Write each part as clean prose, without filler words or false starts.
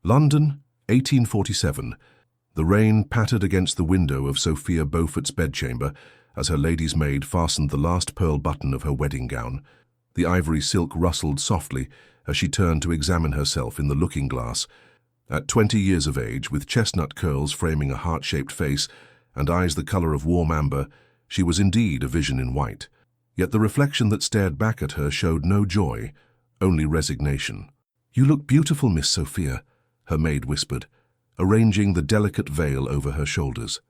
London, 1847. The rain pattered against the window of Sophia Beaufort's bedchamber as her lady's maid fastened the last pearl button of her wedding gown. The ivory silk rustled softly as she turned to examine herself in the looking-glass. At 20 years of age, with chestnut curls framing a heart-shaped face and eyes the color of warm amber, she was indeed a vision in white. Yet the reflection that stared back at her showed no joy, only resignation. "You look beautiful, Miss Sophia," her maid whispered, arranging the delicate veil over her shoulders.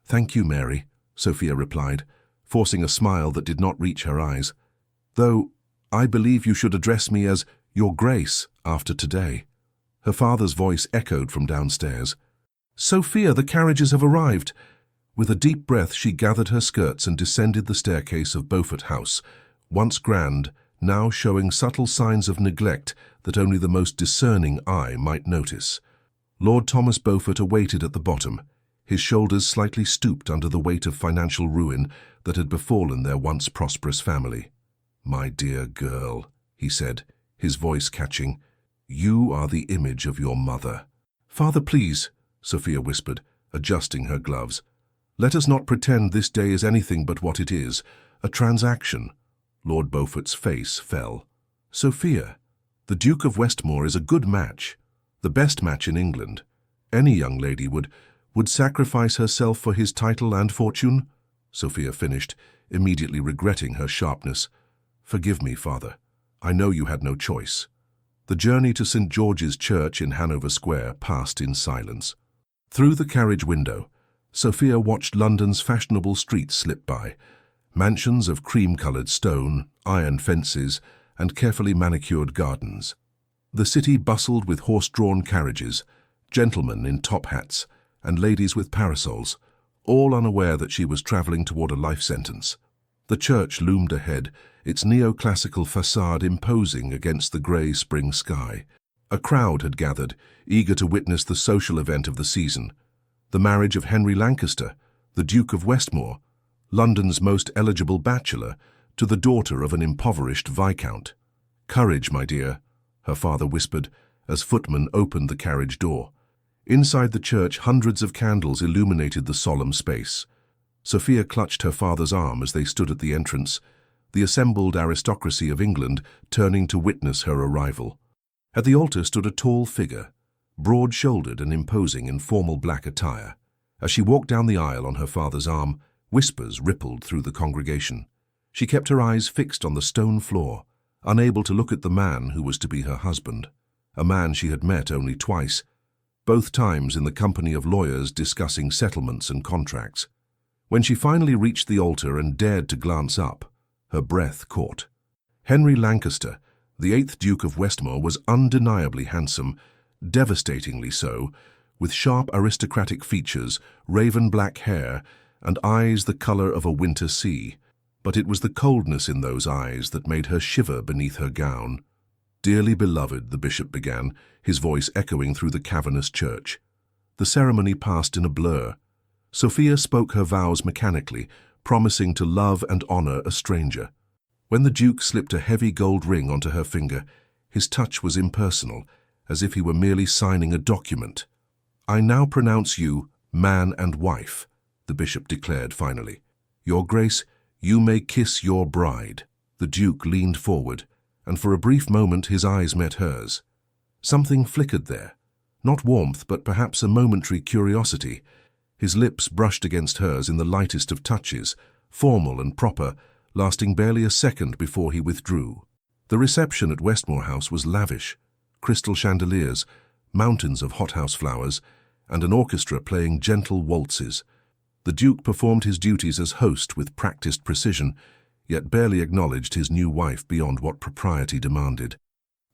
"Thank you, Mary," Sophia replied, forcing a smile that did not reach her eyes. "Though I believe you should address me as Your Grace after today." Her father's voice echoed from downstairs. "Sophia, the carriages have arrived." With a deep breath, she gathered her skirts and descended the staircase of Beaufort House, once grand, now showing subtle signs of neglect that only the most discerning eye might notice. Lord Thomas Beaufort awaited at the bottom, his shoulders slightly stooped under the weight of financial ruin that had befallen their once prosperous family. "My dear girl," he said, his voice catching, "you are the image of your mother." "Father, please," Sophia whispered, adjusting her gloves. "Let us not pretend this day is anything but what it is, a transaction." Lord Beaufort's face fell. "Sophia, the Duke of Westmoor is a good match, the best match in England. Any young lady would sacrifice herself for his title and fortune," Sophia finished, immediately regretting her sharpness. "Forgive me, father. I know you had no choice." The journey to St. George's Church in Hanover Square passed in silence. Through the carriage window, Sophia watched London's fashionable streets slip by, mansions of cream-coloured stone, iron fences, and carefully manicured gardens. The city bustled with horse-drawn carriages, gentlemen in top hats, and ladies with parasols, all unaware that she was travelling toward a life sentence. The church loomed ahead, its neoclassical facade imposing against the grey spring sky. A crowd had gathered, eager to witness the social event of the season, the marriage of Henry Lancaster, the Duke of Westmoor, London's most eligible bachelor, to the daughter of an impoverished viscount. "Courage, my dear," her father whispered as footmen opened the carriage door. Inside the church, hundreds of candles illuminated the solemn space. Sophia clutched her father's arm as they stood at the entrance, the assembled aristocracy of England turning to witness her arrival. At the altar stood a tall figure, broad-shouldered and imposing in formal black attire. As she walked down the aisle on her father's arm, whispers rippled through the congregation. She kept her eyes fixed on the stone floor, unable to look at the man who was to be her husband, a man she had met only twice, both times in the company of lawyers discussing settlements and contracts. When she finally reached the altar and dared to glance up, her breath caught. Henry Lancaster, the 8th Duke of Westmoor, was undeniably handsome, devastatingly so, with sharp aristocratic features, raven-black hair, and eyes the colour of a winter sea. But it was the coldness in those eyes that made her shiver beneath her gown. "Dearly beloved," the bishop began, his voice echoing through the cavernous church. The ceremony passed in a blur. Sophia spoke her vows mechanically, promising to love and honour a stranger. When the Duke slipped a heavy gold ring onto her finger, his touch was impersonal, as if he were merely signing a document. "I now pronounce you man and wife," the bishop declared finally. "Your Grace, you may kiss your bride." The Duke leaned forward, and for a brief moment his eyes met hers. Something flickered there, not warmth, but perhaps a momentary curiosity. His lips brushed against hers in the lightest of touches, formal and proper, lasting barely a second before he withdrew. The reception at Westmoor House was lavish, crystal chandeliers, mountains of hothouse flowers, and an orchestra playing gentle waltzes. The Duke performed his duties as host with practiced precision, yet barely acknowledged his new wife beyond what propriety demanded.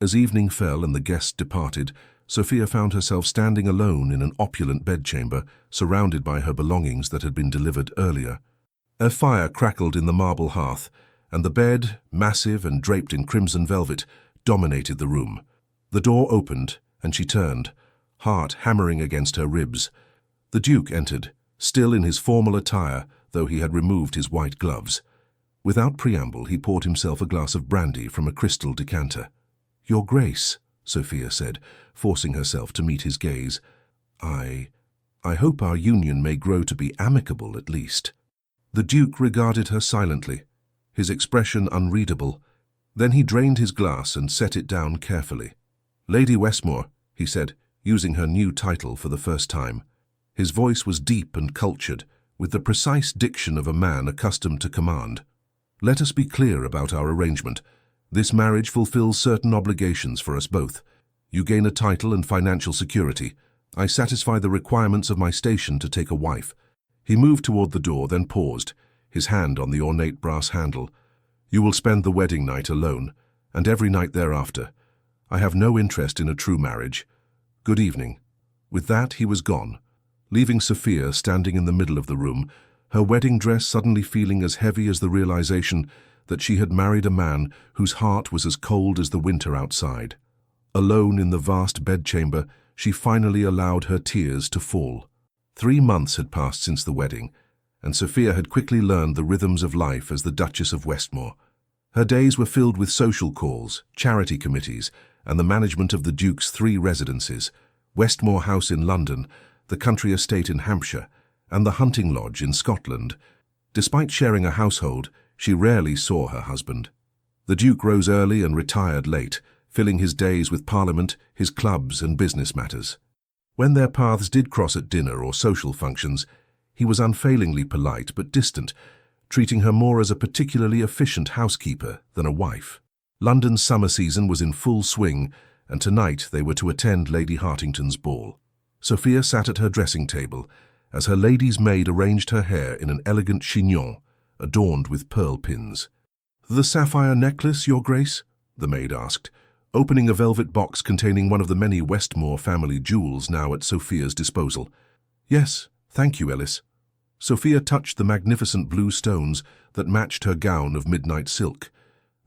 As evening fell and the guests departed, Sophia found herself standing alone in an opulent bedchamber, surrounded by her belongings that had been delivered earlier. A fire crackled in the marble hearth, and the bed, massive and draped in crimson velvet, dominated the room. The door opened, and she turned, heart hammering against her ribs. The Duke entered, still in his formal attire, though he had removed his white gloves. Without preamble, he poured himself a glass of brandy from a crystal decanter. "Your Grace," Sophia said, forcing herself to meet his gaze. I hope our union may grow to be amicable at least." The Duke regarded her silently, his expression unreadable. Then he drained his glass and set it down carefully. "Lady Westmoor," he said, using her new title for the first time. His voice was deep and cultured, with the precise diction of a man accustomed to command. "Let us be clear about our arrangement. This marriage fulfills certain obligations for us both. You gain a title and financial security. I satisfy the requirements of my station to take a wife." He moved toward the door, then paused, his hand on the ornate brass handle. "You will spend the wedding night alone, and every night thereafter. I have no interest in a true marriage. Good evening." With that, he was gone, leaving Sophia standing in the middle of the room, her wedding dress suddenly feeling as heavy as the realization that she had married a man whose heart was as cold as the winter outside. Alone in the vast bedchamber, she finally allowed her tears to fall. 3 months had passed since the wedding, and Sophia had quickly learned the rhythms of life as the Duchess of Westmoor. Her days were filled with social calls, charity committees, and the management of the Duke's 3 residences: Westmoor House in London, the country estate in Hampshire, and the hunting lodge in Scotland. Despite sharing a household, she rarely saw her husband. The Duke rose early and retired late, filling his days with Parliament, his clubs, and business matters. When their paths did cross at dinner or social functions, he was unfailingly polite but distant, treating her more as a particularly efficient housekeeper than a wife. London's summer season was in full swing, and tonight they were to attend Lady Hartington's ball. Sophia sat at her dressing table as her lady's maid arranged her hair in an elegant chignon adorned with pearl pins. "The sapphire necklace, Your Grace?" the maid asked, opening a velvet box containing one of the many Westmoor family jewels now at Sophia's disposal. "Yes, thank you, Ellis." Sophia touched the magnificent blue stones that matched her gown of midnight silk.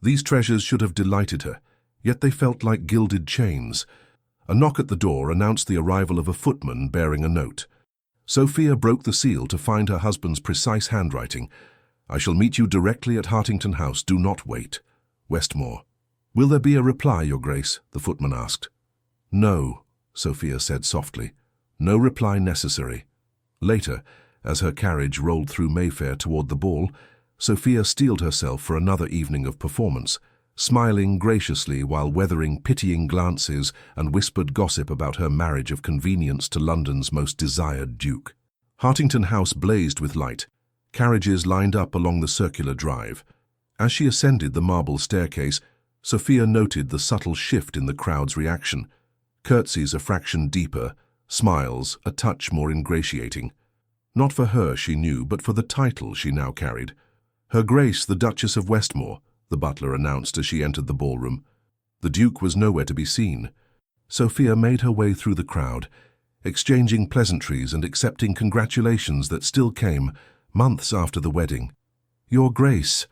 These treasures should have delighted her, yet they felt like gilded chains. A knock at the door announced the arrival of a footman bearing a note. Sophia broke the seal to find her husband's precise handwriting. "I shall meet you directly at Hartington House. Do not wait. Westmoor." "Will there be a reply, Your Grace?" the footman asked. "No," Sophia said softly. "No reply necessary." Later, as her carriage rolled through Mayfair toward the ball, Sophia steeled herself for another evening of performance, smiling graciously while weathering pitying glances and whispered gossip about her marriage of convenience to London's most desired duke. Hartington House blazed with light. Carriages lined up along the circular drive. As she ascended the marble staircase, Sophia noted the subtle shift in the crowd's reaction. Curtsies a fraction deeper, smiles a touch more ingratiating. Not for her, she knew, but for the title she now carried. "Her Grace, the Duchess of Westmoor," the butler announced as she entered the ballroom. The Duke was nowhere to be seen. Sophia made her way through the crowd, exchanging pleasantries and accepting congratulations that still came months after the wedding. "Your Grace,"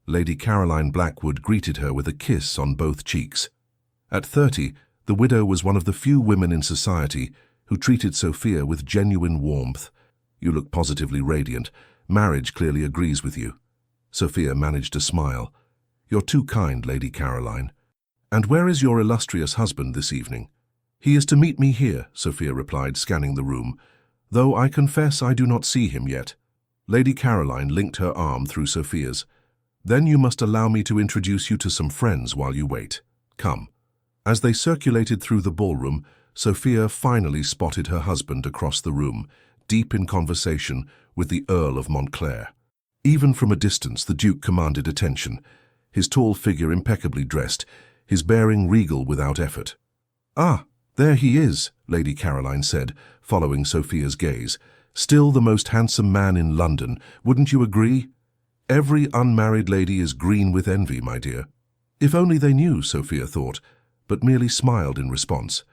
Lady Caroline Blackwood greeted her with a kiss on both cheeks. At 30, the widow was one of the few women in society who treated Sophia with genuine warmth. "You look positively radiant. Marriage clearly agrees with you." Sophia managed to smile. "You're too kind, Lady Caroline." "And where is your illustrious husband this evening?" "He is to meet me here," Sophia replied, scanning the room, "though I confess I do not see him yet." Lady Caroline linked her arm through Sophia's. "Then you must allow me to introduce you to some friends while you wait. Come." As they circulated through the ballroom, Sophia finally spotted her husband across the room, deep in conversation with the Earl of Montclair. Even from a distance, the Duke commanded attention, his tall figure impeccably dressed, his bearing regal without effort. "Ah, there he is," Lady Caroline said, following Sophia's gaze. "Still the most handsome man in London, wouldn't you agree? Every unmarried lady is green with envy, my dear." If only they knew, Sophia thought, but merely smiled in response.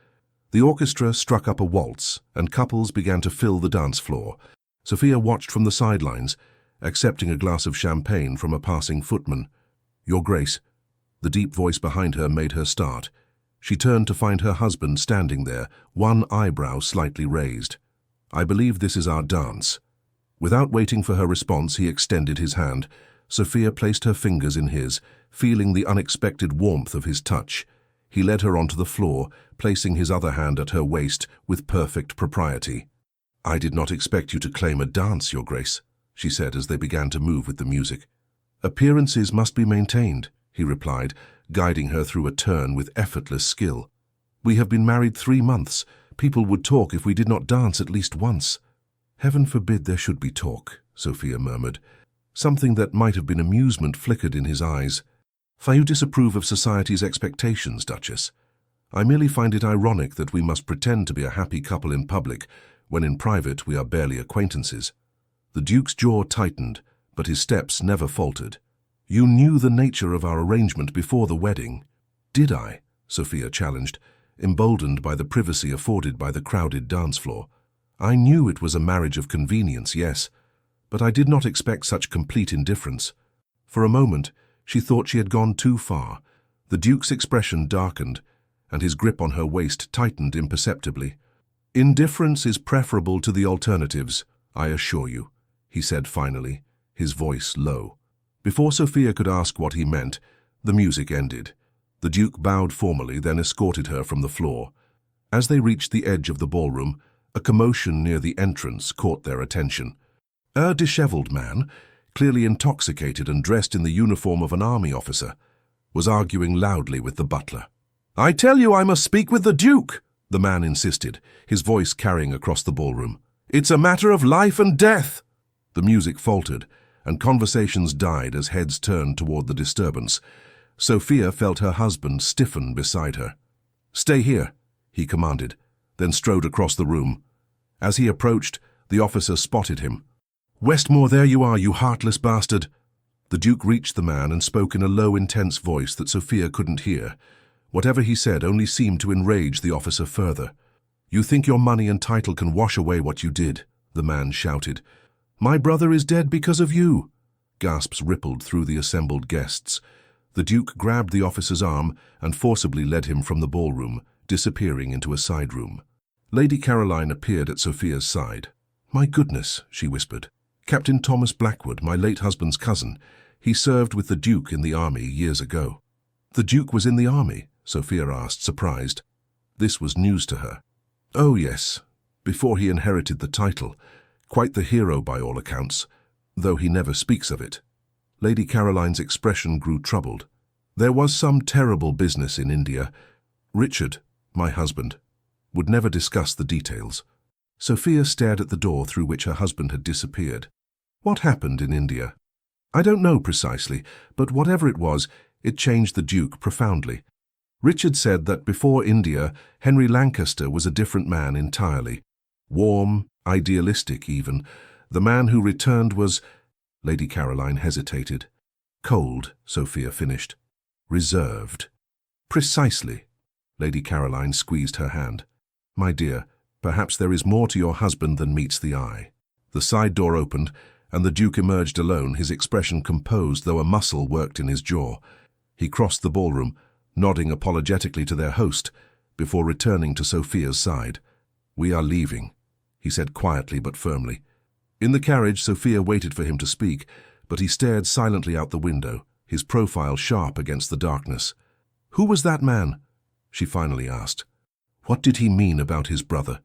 The orchestra struck up a waltz, and couples began to fill the dance floor. Sophia watched from the sidelines, accepting a glass of champagne from a passing footman. "Your Grace." The deep voice behind her made her start. She turned to find her husband standing there, one eyebrow slightly raised. "I believe this is our dance." Without waiting for her response, he extended his hand. Sophia placed her fingers in his, feeling the unexpected warmth of his touch. He led her onto the floor, placing his other hand at her waist with perfect propriety. "I did not expect you to claim a dance, Your Grace," she said as they began to move with the music. "Appearances must be maintained," he replied, guiding her through a turn with effortless skill. "We have been married 3 months. People would talk if we did not dance at least once." "Heaven forbid there should be talk," Sophia murmured. Something that might have been amusement flickered in his eyes. "For you disapprove of society's expectations, Duchess. I merely find it ironic that we must pretend to be a happy couple in public, when in private we are barely acquaintances." The Duke's jaw tightened, but his steps never faltered. "You knew the nature of our arrangement before the wedding." "Did I?" Sophia challenged, emboldened by the privacy afforded by the crowded dance floor. "I knew it was a marriage of convenience, yes, but I did not expect such complete indifference." For a moment, she thought she had gone too far. The Duke's expression darkened, and his grip on her waist tightened imperceptibly. "Indifference is preferable to the alternatives, I assure you," he said finally, his voice low. Before Sophia could ask what he meant, the music ended. The Duke bowed formally, then escorted her from the floor. As they reached the edge of the ballroom, a commotion near the entrance caught their attention. A disheveled man, clearly intoxicated and dressed in the uniform of an army officer, was arguing loudly with the butler. "I tell you I must speak with the Duke," the man insisted, his voice carrying across the ballroom. "It's a matter of life and death." The music faltered, and conversations died as heads turned toward the disturbance. Sophia felt her husband stiffen beside her. "Stay here," he commanded, then strode across the room. As he approached, the officer spotted him. "Westmoor, there you are, you heartless bastard." The Duke reached the man and spoke in a low, intense voice that Sophia couldn't hear. Whatever he said only seemed to enrage the officer further. "You think your money and title can wash away what you did," the man shouted. "My brother is dead because of you." Gasps rippled through the assembled guests. The Duke grabbed the officer's arm and forcibly led him from the ballroom, disappearing into a side room. Lady Caroline appeared at Sophia's side. "My goodness," she whispered. "Captain Thomas Blackwood, my late husband's cousin. He served with the Duke in the army years ago." "The Duke was in the army?" Sophia asked, surprised. This was news to her. "Oh, yes, before he inherited the title. Quite the hero by all accounts, though he never speaks of it." Lady Caroline's expression grew troubled. "There was some terrible business in India. Richard, my husband, would never discuss the details." Sophia stared at the door through which her husband had disappeared. "What happened in India?" "I don't know precisely, but whatever it was, it changed the Duke profoundly. Richard said that before India, Henry Lancaster was a different man entirely. Warm, idealistic even. The man who returned was—" Lady Caroline hesitated. "Cold," Sophia finished. "Reserved." "Precisely." Lady Caroline squeezed her hand. "My dear, perhaps there is more to your husband than meets the eye." The side door opened, and the Duke emerged alone, his expression composed though a muscle worked in his jaw. He crossed the ballroom, nodding apologetically to their host, before returning to Sophia's side. "We are leaving," he said quietly but firmly. In the carriage, Sophia waited for him to speak, but he stared silently out the window, his profile sharp against the darkness. "Who was that man?" she finally asked. "What did he mean about his brother?"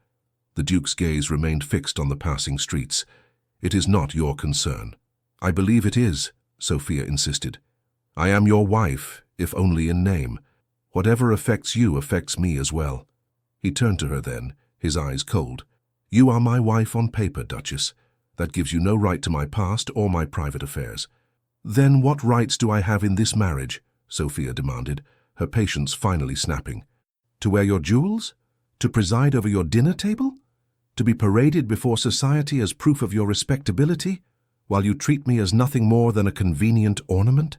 The Duke's gaze remained fixed on the passing streets. "It is not your concern." "I believe it is," Sophia insisted. "I am your wife, if only in name. Whatever affects you affects me as well." He turned to her then, his eyes cold. "You are my wife on paper, Duchess. That gives you no right to my past or my private affairs." "Then what rights do I have in this marriage?" Sophia demanded, her patience finally snapping. "To wear your jewels? To preside over your dinner table? To be paraded before society as proof of your respectability, while you treat me as nothing more than a convenient ornament?"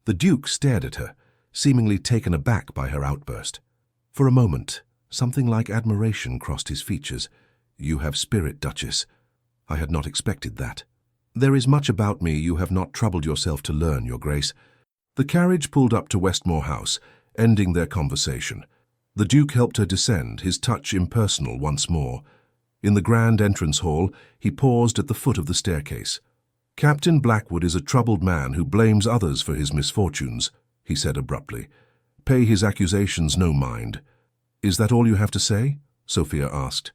The Duke stared at her, seemingly taken aback by her outburst. For a moment, something like admiration crossed his features. "You have spirit, Duchess. I had not expected that." "There is much about me you have not troubled yourself to learn, Your Grace." The carriage pulled up to Westmoor House, ending their conversation. The Duke helped her descend, his touch impersonal once more. In the grand entrance hall, he paused at the foot of the staircase. "Captain Blackwood is a troubled man who blames others for his misfortunes," he said abruptly. Pay his accusations no mind. Is that all you have to say? Sophia asked.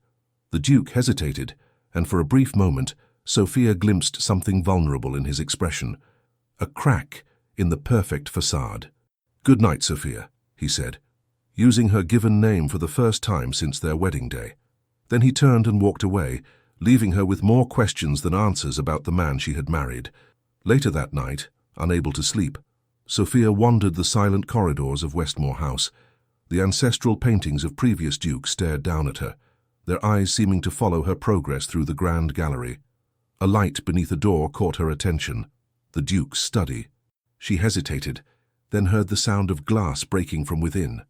The Duke hesitated, and for a brief moment, Sophia glimpsed something vulnerable in his expression. A crack in the perfect facade. Good night, Sophia, he said, using her given name for the first time since their wedding day. Then he turned and walked away, leaving her with more questions than answers about the man she had married. Later that night, unable to sleep, Sophia wandered the silent corridors of Westmoor House. The ancestral paintings of previous dukes stared down at her, their eyes seeming to follow her progress through the grand gallery. A light beneath a door caught her attention, the Duke's study. She hesitated, then heard the sound of glass breaking from within.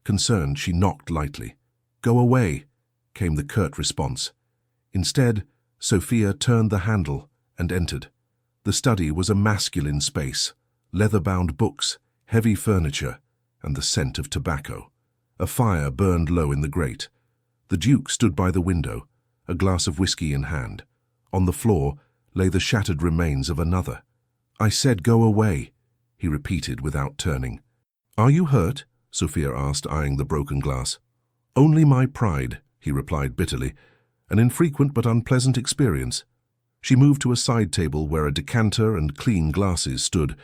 Concerned, she knocked lightly. "Go away," came the curt response. Instead, Sophia turned the handle and entered. The study was a masculine space, leather-bound books, heavy furniture, and the scent of tobacco. A fire burned low in the grate. The Duke stood by the window, a glass of whiskey in hand. On the floor lay the shattered remains of another. "I said go away," he repeated without turning. "Are you hurt?" Sophia asked, eyeing the broken glass. "Only my pride," he replied bitterly. "An infrequent but unpleasant experience." She moved to a side table where a decanter and clean glasses stood.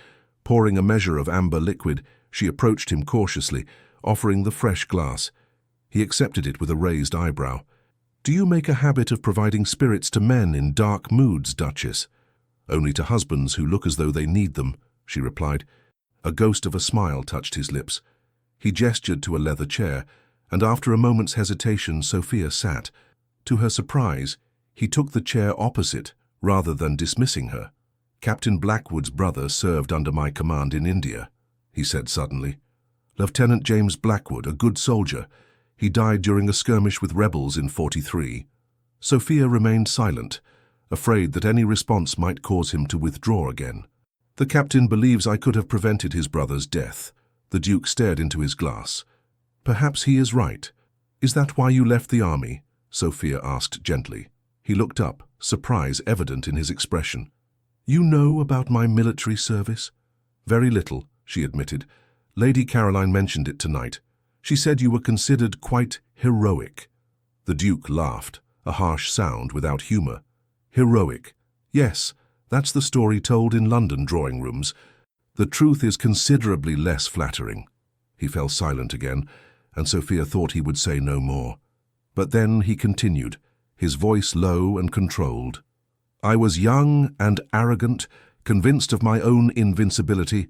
Pouring a measure of amber liquid, she approached him cautiously, offering the fresh glass. He accepted it with a raised eyebrow. "Do you make a habit of providing spirits to men in dark moods, Duchess?" "Only to husbands who look as though they need them," she replied. A ghost of a smile touched his lips. He gestured to a leather chair, and after a moment's hesitation, Sophia sat. To her surprise, he took the chair opposite, rather than dismissing her. "Captain Blackwood's brother served under my command in India," he said suddenly. "Lieutenant James Blackwood, a good soldier. He died during a skirmish with rebels in '43. Sophia remained silent, afraid that any response might cause him to withdraw again. "The captain believes I could have prevented his brother's death." The Duke stared into his glass. "Perhaps he is right. Is that why you left the army?" Sophia asked gently. He looked up, surprise evident in his expression. "You know about my military service?" "Very little," she admitted. "Lady Caroline mentioned it tonight. She said you were considered quite heroic." The Duke laughed, a harsh sound without humour. "Heroic? Yes, that's the story told in London drawing rooms. The truth is considerably less flattering." He fell silent again, and Sophia thought he would say no more. But then he continued, his voice low and controlled. "I was young and arrogant, convinced of my own invincibility.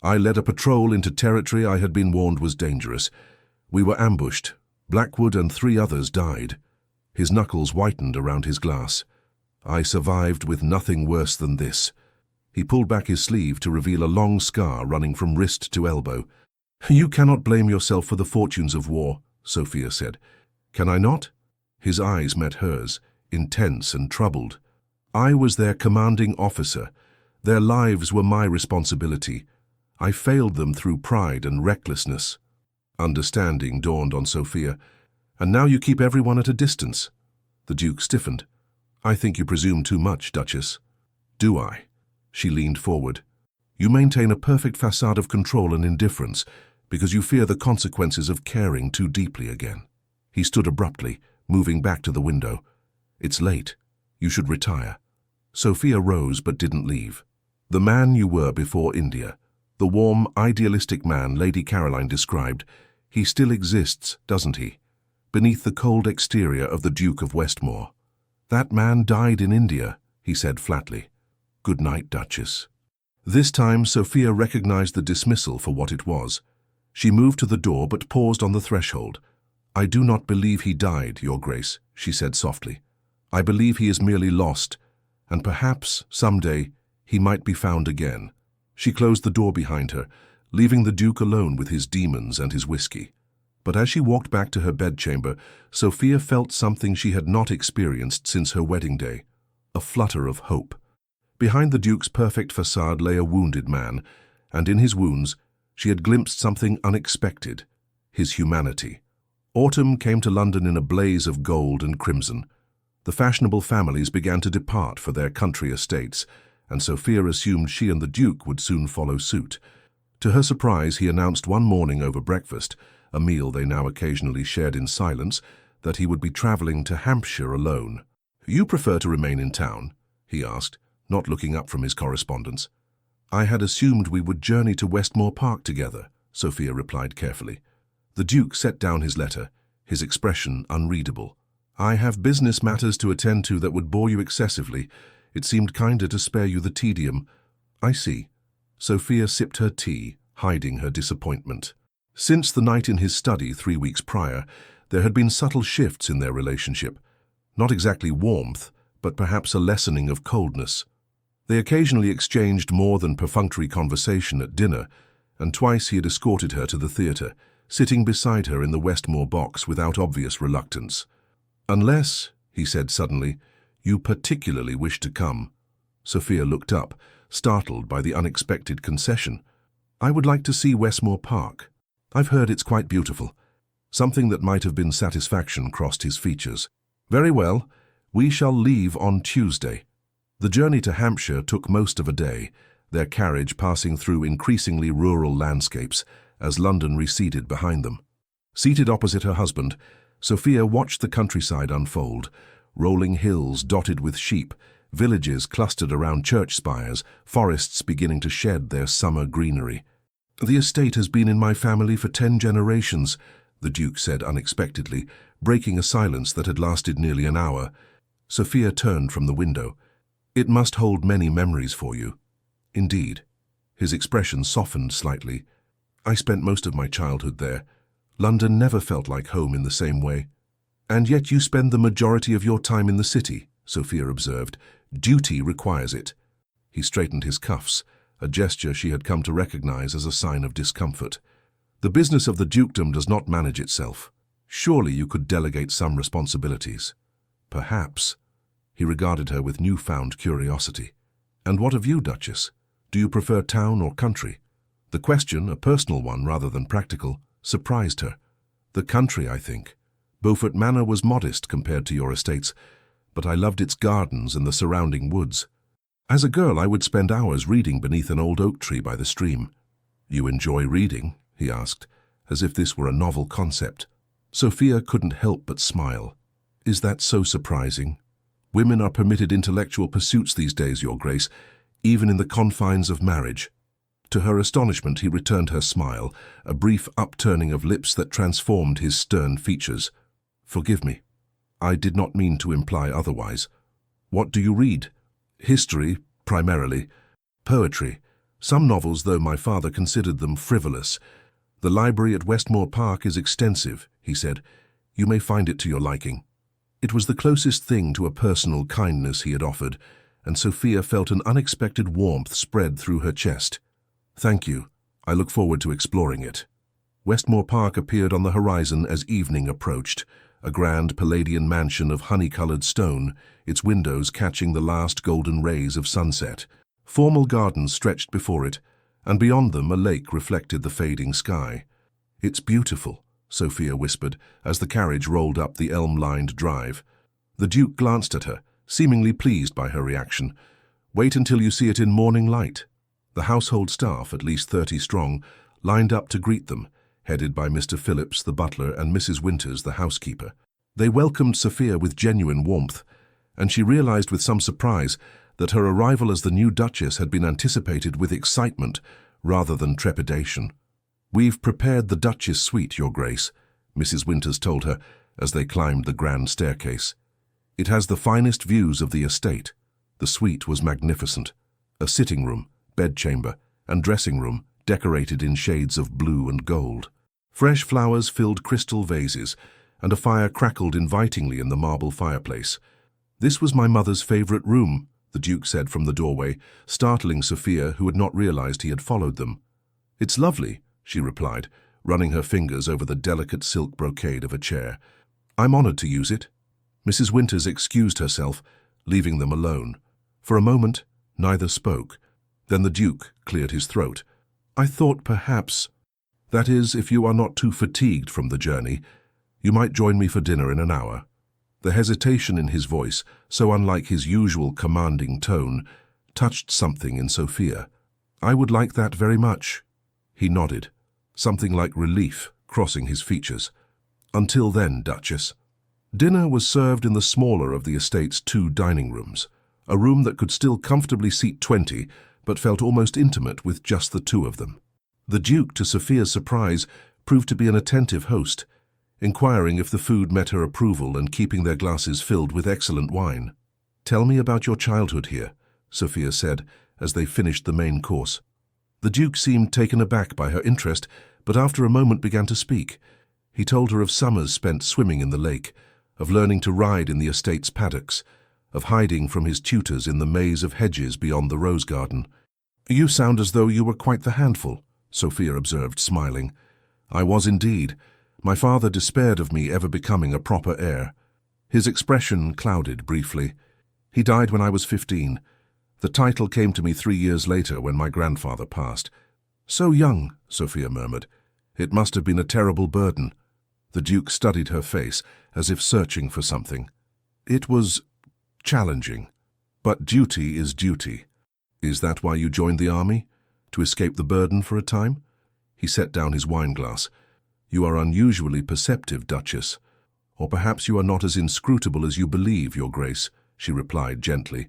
I led a patrol into territory I had been warned was dangerous. We were ambushed. Blackwood and 3 others died." His knuckles whitened around his glass. "I survived with nothing worse than this." He pulled back his sleeve to reveal a long scar running from wrist to elbow. "You cannot blame yourself for the fortunes of war," Sophia said. "Can I not?" His eyes met hers, intense and troubled. "I was their commanding officer. Their lives were my responsibility. I failed them through pride and recklessness." Understanding dawned on Sophia. "And now you keep everyone at a distance." The Duke stiffened. "I think you presume too much, Duchess." "Do I?" She leaned forward. "You maintain a perfect facade of control and indifference because you fear the consequences of caring too deeply again." He stood abruptly, moving back to the window. "It's late. You should retire." Sophia rose but didn't leave. "The man you were before India, the warm, idealistic man Lady Caroline described, he still exists, doesn't he? Beneath the cold exterior of the Duke of Westmoor. That man died in India," he said flatly. "Good night, Duchess." This time Sophia recognized the dismissal for what it was. She moved to the door but paused on the threshold. "I do not believe he died, Your Grace," she said softly. "I believe he is merely lost, and perhaps, someday, he might be found again." She closed the door behind her, leaving the Duke alone with his demons and his whiskey. But as she walked back to her bedchamber, Sophia felt something she had not experienced since her wedding day, a flutter of hope. Behind the Duke's perfect facade lay a wounded man, and in his wounds she had glimpsed something unexpected, his humanity. Autumn came to London in a blaze of gold and crimson. The fashionable families began to depart for their country estates, and Sophia assumed she and the Duke would soon follow suit. To her surprise, he announced one morning over breakfast, a meal they now occasionally shared in silence, that he would be travelling to Hampshire alone. "You prefer to remain in town?" he asked, not looking up from his correspondence. "I had assumed we would journey to Westmoor Park together," Sophia replied carefully. The Duke set down his letter, his expression unreadable. "I have business matters to attend to that would bore you excessively. It seemed kinder to spare you the tedium." "I see." Sophia sipped her tea, hiding her disappointment. Since the night in his study 3 weeks prior, there had been subtle shifts in their relationship. Not exactly warmth, but perhaps a lessening of coldness. They occasionally exchanged more than perfunctory conversation at dinner, and twice he had escorted her to the theatre, sitting beside her in the Westmoor box without obvious reluctance. "Unless," he said suddenly, "you particularly wish to come." Sophia looked up, startled by the unexpected concession. "I would like to see Westmoor Park. I've heard it's quite beautiful." Something that might have been satisfaction crossed his features. "Very well. We shall leave on Tuesday." The journey to Hampshire took most of a day, their carriage passing through increasingly rural landscapes as London receded behind them. Seated opposite her husband, Sophia watched the countryside unfold, rolling hills dotted with sheep, villages clustered around church spires, forests beginning to shed their summer greenery. "The estate has been in my family for 10 generations, the Duke said unexpectedly, breaking a silence that had lasted nearly an hour. Sophia turned from the window. "It must hold many memories for you." "Indeed." His expression softened slightly. "I spent most of my childhood there. London never felt like home in the same way." "And yet you spend the majority of your time in the city," Sophia observed. "Duty requires it." He straightened his cuffs, a gesture she had come to recognize as a sign of discomfort. "The business of the dukedom does not manage itself. Surely you could delegate some responsibilities." "Perhaps." He regarded her with newfound curiosity. "And what of you, Duchess? Do you prefer town or country?" The question, a personal one rather than practical, surprised her. "The country, I think. Beaufort Manor was modest compared to your estates, but I loved its gardens and the surrounding woods. As a girl, I would spend hours reading beneath an old oak tree by the stream." "You enjoy reading?" he asked, as if this were a novel concept. Sophia couldn't help but smile. "Is that so surprising? Women are permitted intellectual pursuits these days, Your Grace, even in the confines of marriage." To her astonishment, he returned her smile, a brief upturning of lips that transformed his stern features. "Forgive me. I did not mean to imply otherwise. What do you read?" "History, primarily. Poetry. Some novels, though my father considered them frivolous. The library at Westmoor Park is extensive," he said. "You may find it to your liking." It was the closest thing to a personal kindness he had offered, and Sophia felt an unexpected warmth spread through her chest. "Thank you. I look forward to exploring it." Westmoor Park appeared on the horizon as evening approached, a grand Palladian mansion of honey-coloured stone, its windows catching the last golden rays of sunset. Formal gardens stretched before it, and beyond them a lake reflected the fading sky. "It's beautiful," Sophia whispered, as the carriage rolled up the elm-lined drive. The Duke glanced at her, seemingly pleased by her reaction. "Wait until you see it in morning light." The household staff, at least 30 strong, lined up to greet them, headed by Mr. Phillips, the butler, and Mrs. Winters, the housekeeper. They welcomed Sophia with genuine warmth, and she realized with some surprise that her arrival as the new Duchess had been anticipated with excitement rather than trepidation. "We've prepared the Duchess suite, Your Grace," Mrs. Winters told her as they climbed the grand staircase. "It has the finest views of the estate." The suite was magnificent. A sitting room, bedchamber, and dressing room decorated in shades of blue and gold. Fresh flowers filled crystal vases, and a fire crackled invitingly in the marble fireplace. "This was my mother's favorite room," the Duke said from the doorway, startling Sophia, who had not realized he had followed them. "It's lovely," she replied, running her fingers over the delicate silk brocade of a chair. "I'm honored to use it." Mrs. Winters excused herself, leaving them alone. For a moment, neither spoke. Then the Duke cleared his throat. "I thought perhaps, that is, if you are not too fatigued from the journey, you might join me for dinner in an hour." The hesitation in his voice, so unlike his usual commanding tone, touched something in Sophia. "I would like that very much." He nodded, something like relief crossing his features. "Until then, Duchess." Dinner was served in the smaller of the estate's 2 dining rooms, a room that could still comfortably seat 20, but felt almost intimate with just the 2 of them. The Duke, to Sophia's surprise, proved to be an attentive host, inquiring if the food met her approval and keeping their glasses filled with excellent wine. "Tell me about your childhood here," Sophia said, as they finished the main course. The Duke seemed taken aback by her interest, but after a moment began to speak. He told her of summers spent swimming in the lake, of learning to ride in the estate's paddocks, of hiding from his tutors in the maze of hedges beyond the rose garden. "You sound as though you were quite the handful," Sophia observed, smiling. "I was indeed. My father despaired of me ever becoming a proper heir." His expression clouded briefly. "He died when I was 15. The title came to me 3 years later when my grandfather passed." "So young," Sophia murmured. "It must have been a terrible burden." The Duke studied her face, as if searching for something. "It was challenging. But duty is duty." "Is that why you joined the army? To escape the burden for a time?" He set down his wineglass. "You are unusually perceptive, Duchess. Or perhaps you are not as inscrutable as you believe, Your Grace," she replied gently.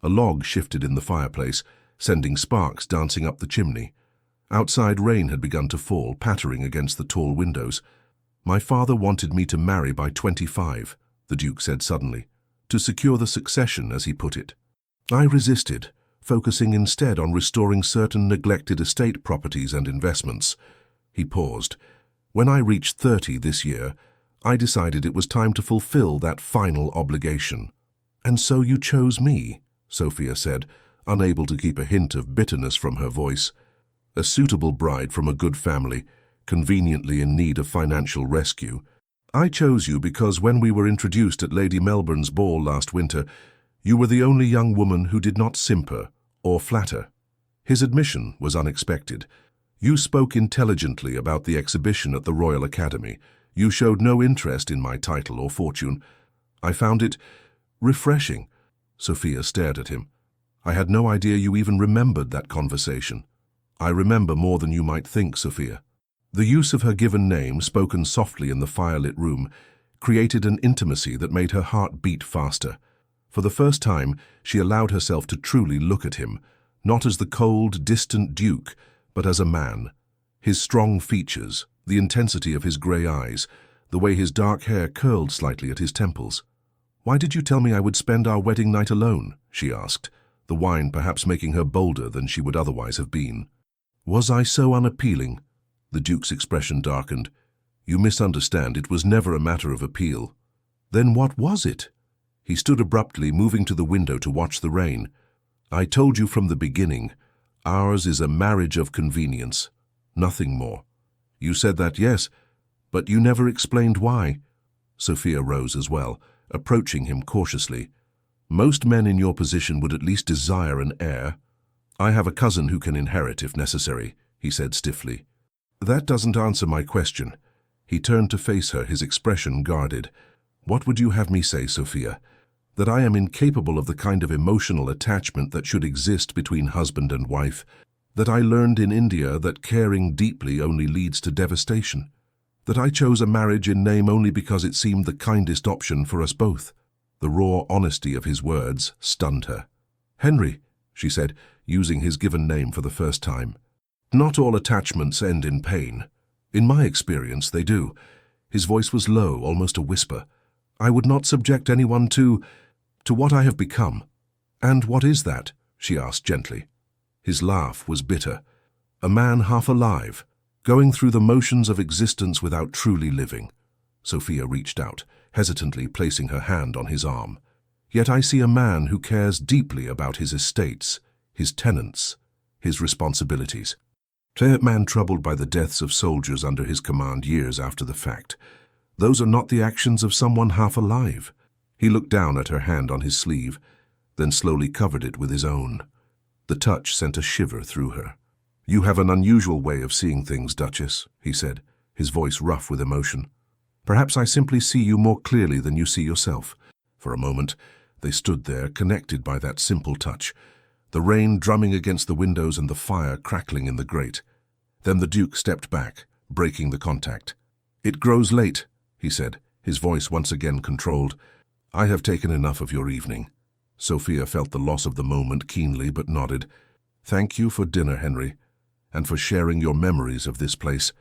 A log shifted in the fireplace, sending sparks dancing up the chimney. Outside, rain had begun to fall, pattering against the tall windows. "My father wanted me to marry by 25, the Duke said suddenly, "to secure the succession, as he put it. I resisted, focusing instead on restoring certain neglected estate properties and investments." He paused. "When I reached 30 this year, I decided it was time to fulfill that final obligation." "And so you chose me," Sophia said, unable to keep a hint of bitterness from her voice. "A suitable bride from a good family, conveniently in need of financial rescue. I chose you because when we were introduced at Lady Melbourne's ball last winter, you were the only young woman who did not simper or flatter." His admission was unexpected. "You spoke intelligently about the exhibition at the Royal Academy. You showed no interest in my title or fortune. I found it refreshing." Sophia stared at him. "I had no idea you even remembered that conversation." "I remember more than you might think, Sophia." The use of her given name, spoken softly in the firelit room, created an intimacy that made her heart beat faster. For the first time, she allowed herself to truly look at him, not as the cold, distant Duke, but as a man. His strong features, the intensity of his grey eyes, the way his dark hair curled slightly at his temples. "Why did you tell me I would spend our wedding night alone?" she asked, the wine perhaps making her bolder than she would otherwise have been. "Was I so unappealing?" The Duke's expression darkened. "You misunderstand. It was never a matter of appeal." "Then what was it?" He stood abruptly, moving to the window to watch the rain. "I told you from the beginning, ours is a marriage of convenience. Nothing more. You said that, yes, but you never explained why." Sophia rose as well, approaching him cautiously. "Most men in your position would at least desire an heir." "I have a cousin who can inherit if necessary," he said stiffly. "That doesn't answer my question." He turned to face her, his expression guarded. "What would you have me say, Sophia? That I am incapable of the kind of emotional attachment that should exist between husband and wife? That I learned in India that caring deeply only leads to devastation? That I chose a marriage in name only because it seemed the kindest option for us both?" The raw honesty of his words stunned her. "Henry," she said, using his given name for the first time. "Not all attachments end in pain. In my experience, they do." His voice was low, almost a whisper. "I would not subject anyone to what I have become." "And what is that?" she asked gently. His laugh was bitter. "A man half alive, going through the motions of existence without truly living." Sophia reached out, hesitantly placing her hand on his arm. "Yet I see a man who cares deeply about his estates, his tenants, his responsibilities. A man troubled by the deaths of soldiers under his command years after the fact. Those are not the actions of someone half alive." He looked down at her hand on his sleeve, then slowly covered it with his own. The touch sent a shiver through her. "You have an unusual way of seeing things, Duchess," he said, his voice rough with emotion. "Perhaps I simply see you more clearly than you see yourself." For a moment, they stood there, connected by that simple touch, the rain drumming against the windows and the fire crackling in the grate. Then the Duke stepped back, breaking the contact. "It grows late," he said, his voice once again controlled. "I have taken enough of your evening." Sophia felt the loss of the moment keenly, but nodded. "Thank you for dinner, Henry, and for sharing your memories of this place."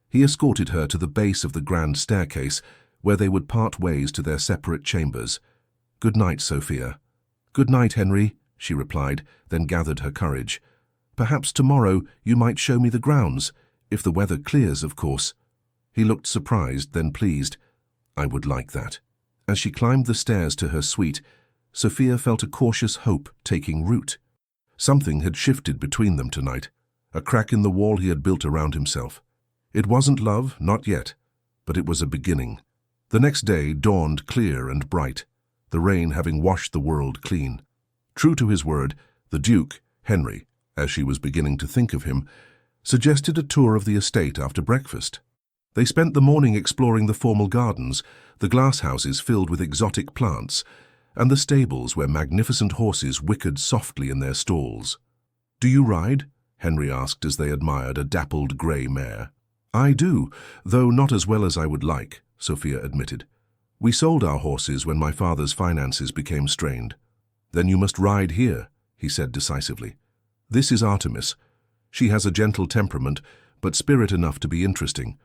He escorted her to the base of the grand staircase, where they would part ways to their separate chambers. "Good night, Sophia." "Good night, Henry," she replied, then gathered her courage. "Perhaps tomorrow you might show me the grounds, if the weather clears, of course." He looked surprised, then pleased. "I would like that." As she climbed the stairs to her suite, Sophia felt a cautious hope taking root. Something had shifted between them tonight, a crack in the wall he had built around himself. It wasn't love, not yet, but it was a beginning. The next day dawned clear and bright, the rain having washed the world clean. True to his word, the Duke, Henry, as she was beginning to think of him, suggested a tour of the estate after breakfast. They spent the morning exploring the formal gardens, the glass houses filled with exotic plants, and the stables where magnificent horses whickered softly in their stalls. "Do you ride?" Henry asked as they admired a dappled grey mare. "I do, though not as well as I would like," Sophia admitted. "We sold our horses when my father's finances became strained." "Then you must ride here," he said decisively. "This is Artemis. She has a gentle temperament, but spirit enough to be interesting.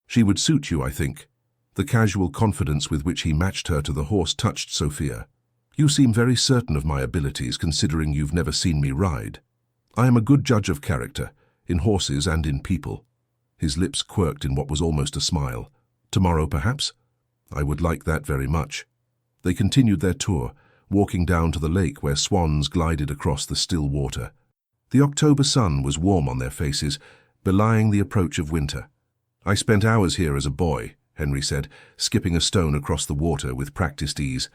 She would suit you, I think." The casual confidence with which he matched her to the horse touched Sophia. "You seem very certain of my abilities, considering you've never seen me ride." "I am a good judge of character, in horses and in people." His lips quirked in what was almost a smile. "Tomorrow, perhaps?" "I would like that very much." They continued their tour, walking down to the lake where swans glided across the still water. The October sun was warm on their faces, belying the approach of winter. "I spent hours here as a boy," Henry said, skipping a stone across the water with practiced ease.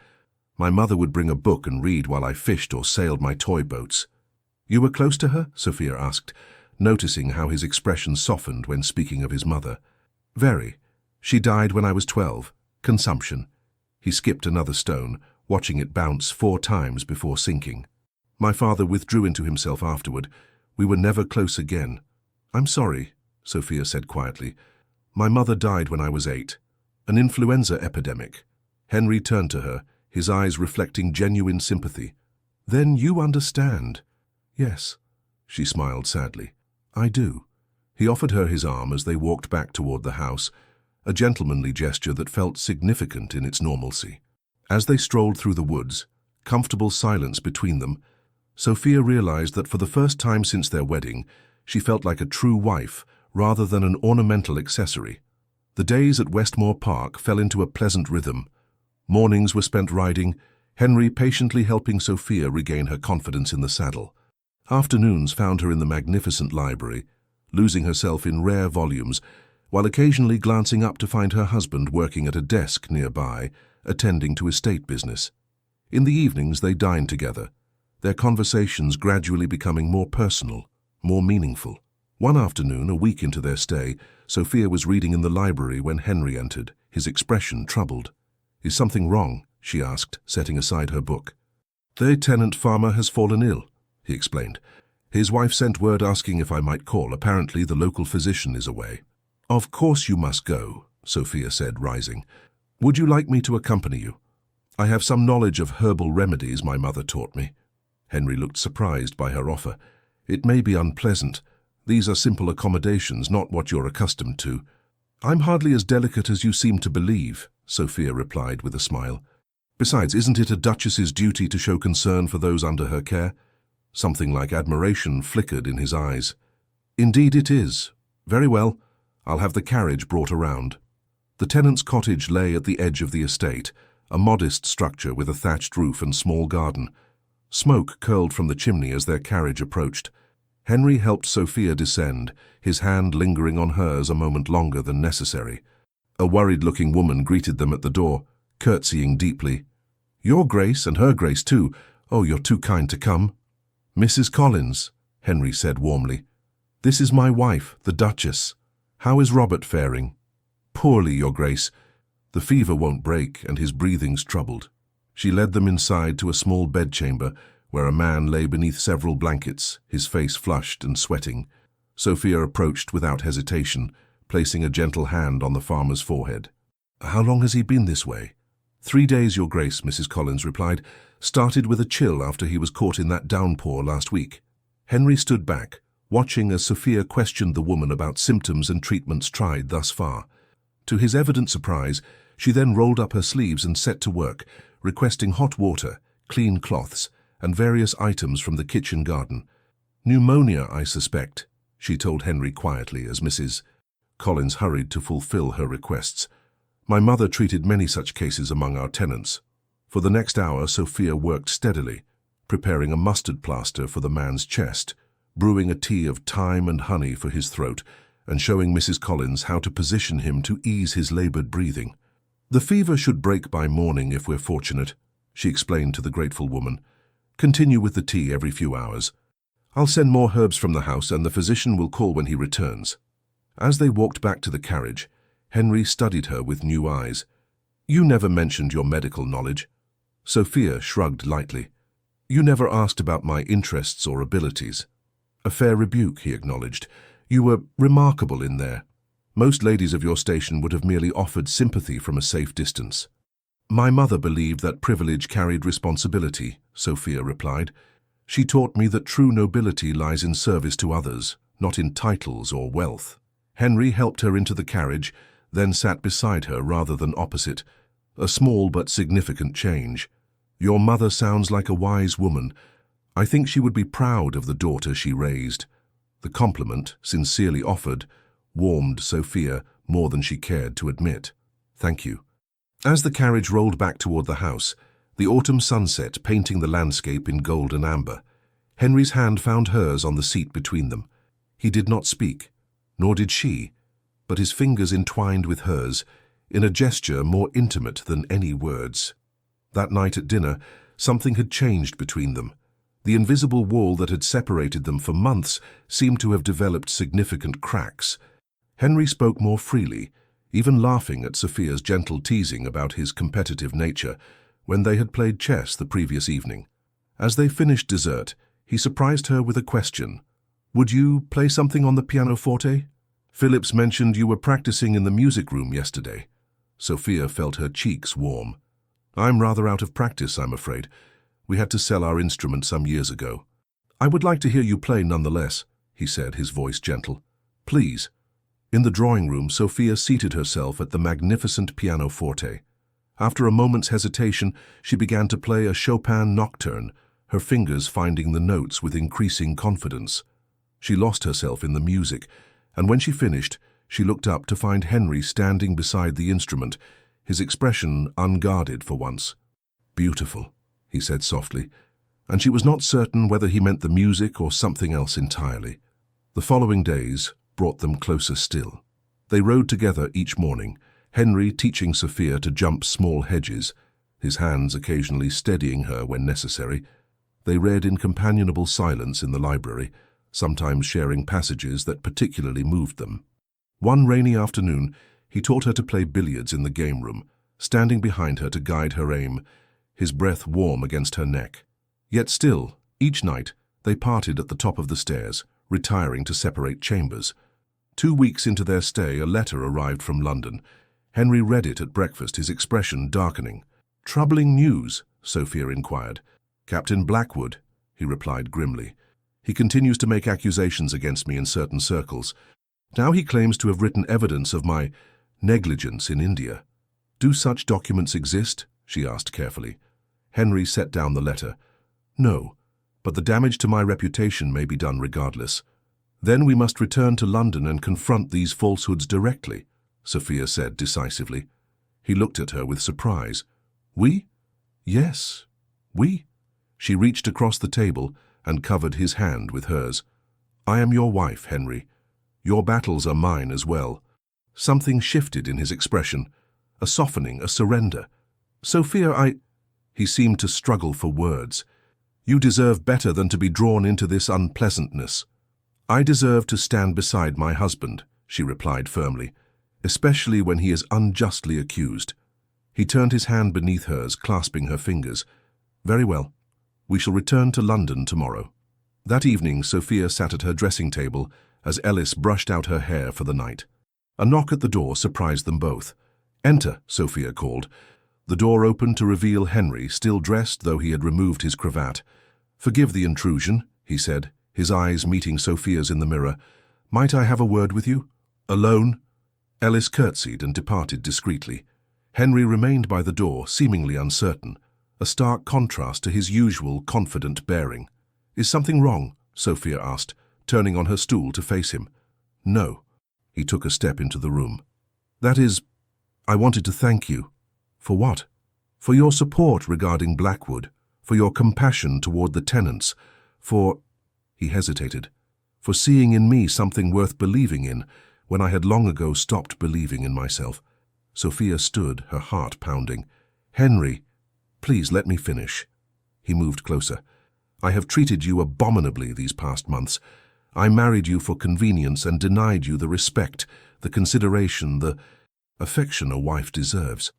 "My mother would bring a book and read while I fished or sailed my toy boats." "You were close to her?" Sophia asked, noticing how his expression softened when speaking of his mother. "Very. She died when I was 12. Consumption." He skipped another stone, watching it bounce 4 times before sinking. "My father withdrew into himself afterward. We were never close again." "I'm sorry," Sophia said quietly. "My mother died when I was 8. An influenza epidemic." Henry turned to her, his eyes reflecting genuine sympathy. "Then you understand." "Yes," she smiled sadly. "I do." He offered her his arm as they walked back toward the house, a gentlemanly gesture that felt significant in its normalcy. As they strolled through the woods, comfortable silence between them, Sophia realized that for the first time since their wedding, she felt like a true wife rather than an ornamental accessory. The days at Westmoor Park fell into a pleasant rhythm. Mornings were spent riding, Henry patiently helping Sophia regain her confidence in the saddle. Afternoons found her in the magnificent library, losing herself in rare volumes, while occasionally glancing up to find her husband working at a desk nearby, attending to estate business. In the evenings they dined together, their conversations gradually becoming more personal, more meaningful. One afternoon, a week into their stay, Sophia was reading in the library when Henry entered, his expression troubled. "Is something wrong?" she asked, setting aside her book. "The tenant farmer has fallen ill," he explained. "His wife sent word asking if I might call. Apparently the local physician is away." "Of course you must go," Sophia said, rising. "Would you like me to accompany you? I have some knowledge of herbal remedies my mother taught me." Henry looked surprised by her offer. "It may be unpleasant. These are simple accommodations, not what you're accustomed to." "I'm hardly as delicate as you seem to believe," Sophia replied with a smile. "Besides, isn't it a duchess's duty to show concern for those under her care?" Something like admiration flickered in his eyes. "Indeed it is. Very well. I'll have the carriage brought around." The tenant's cottage lay at the edge of the estate, a modest structure with a thatched roof and small garden. Smoke curled from the chimney as their carriage approached. Henry helped Sophia descend, his hand lingering on hers a moment longer than necessary. A worried-looking woman greeted them at the door, curtsying deeply. "Your Grace, and her Grace too. Oh, you're too kind to come." "Mrs. Collins," Henry said warmly. "This is my wife, the Duchess. How is Robert faring?" "Poorly, Your Grace. The fever won't break, and his breathing's troubled." She led them inside to a small bedchamber, where a man lay beneath several blankets, his face flushed and sweating. Sophia approached without hesitation, placing a gentle hand on the farmer's forehead. "How long has he been this way?" "3 days, Your Grace," Mrs. Collins replied. "Started with a chill after he was caught in that downpour last week." Henry stood back, watching as Sophia questioned the woman about symptoms and treatments tried thus far. To his evident surprise, she then rolled up her sleeves and set to work, requesting hot water, clean cloths, and various items from the kitchen garden. "Pneumonia, I suspect," she told Henry quietly as Mrs. Collins hurried to fulfill her requests. "My mother treated many such cases among our tenants." For the next hour, Sophia worked steadily, preparing a mustard plaster for the man's chest, brewing a tea of thyme and honey for his throat, and showing Mrs. Collins how to position him to ease his labored breathing. "The fever should break by morning if we're fortunate," she explained to the grateful woman. "Continue with the tea every few hours. I'll send more herbs from the house and the physician will call when he returns." As they walked back to the carriage, Henry studied her with new eyes. "You never mentioned your medical knowledge." Sophia shrugged lightly. "You never asked about my interests or abilities." "A fair rebuke," he acknowledged. "You were remarkable in there. Most ladies of your station would have merely offered sympathy from a safe distance." "My mother believed that privilege carried responsibility," Sophia replied. "She taught me that true nobility lies in service to others, not in titles or wealth." Henry helped her into the carriage, then sat beside her rather than opposite. "A small but significant change. Your mother sounds like a wise woman. I think she would be proud of the daughter she raised." The compliment, sincerely offered, warmed Sophia more than she cared to admit. "Thank you." As the carriage rolled back toward the house, the autumn sunset painting the landscape in gold and amber, Henry's hand found hers on the seat between them. He did not speak, nor did she, but his fingers entwined with hers in a gesture more intimate than any words. That night at dinner, something had changed between them. The invisible wall that had separated them for months seemed to have developed significant cracks. Henry spoke more freely, even laughing at Sophia's gentle teasing about his competitive nature when they had played chess the previous evening. As they finished dessert, he surprised her with a question. "Would you play something on the pianoforte? Phillips mentioned you were practicing in the music room yesterday." Sophia felt her cheeks warm. "I'm rather out of practice, I'm afraid. We had to sell our instrument some years ago." "I would like to hear you play nonetheless," he said, his voice gentle. "Please." In the drawing room, Sophia seated herself at the magnificent pianoforte. After a moment's hesitation, she began to play a Chopin nocturne, her fingers finding the notes with increasing confidence. She lost herself in the music, and when she finished, she looked up to find Henry standing beside the instrument, his expression unguarded for once. "Beautiful," he said softly, and she was not certain whether he meant the music or something else entirely. The following days brought them closer still. They rode together each morning, Henry teaching Sophia to jump small hedges, his hands occasionally steadying her when necessary. They read in companionable silence in the library, sometimes sharing passages that particularly moved them. One rainy afternoon, he taught her to play billiards in the game room, standing behind her to guide her aim, his breath warm against her neck. Yet still, each night, they parted at the top of the stairs, retiring to separate chambers. 2 weeks into their stay, a letter arrived from London. Henry read it at breakfast, his expression darkening. "Troubling news?" Sophia inquired. "Captain Blackwood," he replied grimly. "He continues to make accusations against me in certain circles. Now he claims to have written evidence of my negligence in India." "Do such documents exist?" she asked carefully. Henry set down the letter. "No, but the damage to my reputation may be done regardless. Then we must return to London and confront these falsehoods directly," Sophia said decisively. He looked at her with surprise. "We?" "Yes, we." She reached across the table and covered his hand with hers. "I am your wife, Henry. Your battles are mine as well." Something shifted in his expression, a softening, a surrender. "Sophia, He seemed to struggle for words. "You deserve better than to be drawn into this unpleasantness." "I deserve to stand beside my husband," she replied firmly, "especially when he is unjustly accused." He turned his hand beneath hers, clasping her fingers. "Very well. We shall return to London tomorrow." That evening, Sophia sat at her dressing table as Ellis brushed out her hair for the night. A knock at the door surprised them both. "Enter," Sophia called. The door opened to reveal Henry, still dressed though he had removed his cravat. "Forgive the intrusion," he said, his eyes meeting Sophia's in the mirror. "Might I have a word with you? Alone?" Ellis curtsied and departed discreetly. Henry remained by the door, seemingly uncertain, a stark contrast to his usual confident bearing. "Is something wrong?" Sophia asked, turning on her stool to face him. "No." He took a step into the room. "That is, I wanted to thank you." "For what?" "For your support regarding Blackwood, for your compassion toward the tenants, for—" He hesitated. "For seeing in me something worth believing in, when I had long ago stopped believing in myself." Sophia stood, her heart pounding. "Henry, please let me finish." He moved closer. "I have treated you abominably these past months. I married you for convenience and denied you the respect, the consideration, the affection a wife deserves."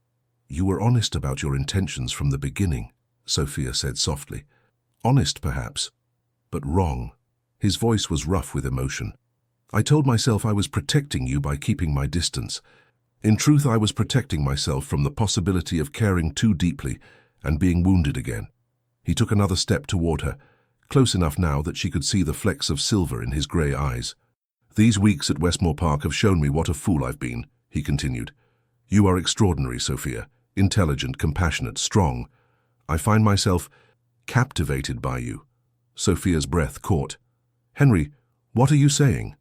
"You were honest about your intentions from the beginning," Sophia said softly. "Honest, perhaps, but wrong." His voice was rough with emotion. "I told myself I was protecting you by keeping my distance. In truth, I was protecting myself from the possibility of caring too deeply and being wounded again." He took another step toward her, close enough now that she could see the flecks of silver in his grey eyes. "These weeks at Westmoor Park have shown me what a fool I've been," he continued. "You are extraordinary, Sophia, intelligent, compassionate, strong. I find myself captivated by you." Sophia's breath caught. "Henry, what are you saying?"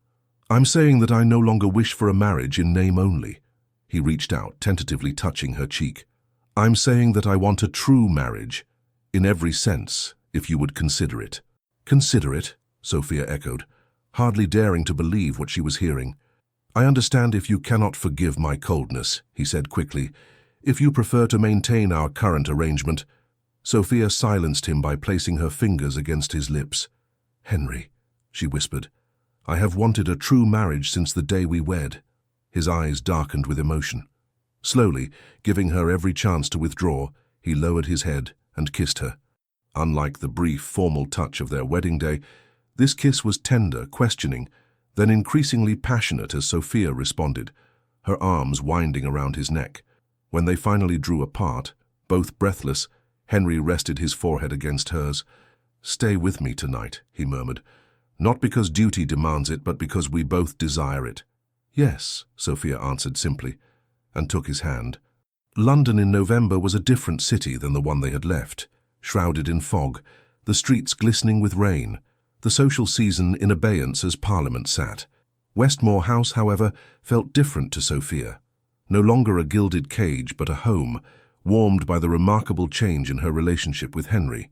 "I'm saying that I no longer wish for a marriage in name only." He reached out, tentatively touching her cheek. "I'm saying that I want a true marriage, in every sense, if you would consider it." "Consider it?" Sophia echoed, hardly daring to believe what she was hearing. "I understand if you cannot forgive my coldness," he said quickly. "If you prefer to maintain our current arrangement." Sophia silenced him by placing her fingers against his lips. "Henry," she whispered, "I have wanted a true marriage since the day we wed." His eyes darkened with emotion. Slowly, giving her every chance to withdraw, he lowered his head and kissed her. Unlike the brief, formal touch of their wedding day, this kiss was tender, questioning, then increasingly passionate as Sophia responded, her arms winding around his neck. When they finally drew apart, both breathless, Henry rested his forehead against hers. "Stay with me tonight," he murmured. "Not because duty demands it, but because we both desire it." "Yes," Sophia answered simply, and took his hand. London in November was a different city than the one they had left, shrouded in fog, the streets glistening with rain, the social season in abeyance as Parliament sat. Westmoor House, however, felt different to Sophia. No longer a gilded cage, but a home, warmed by the remarkable change in her relationship with Henry.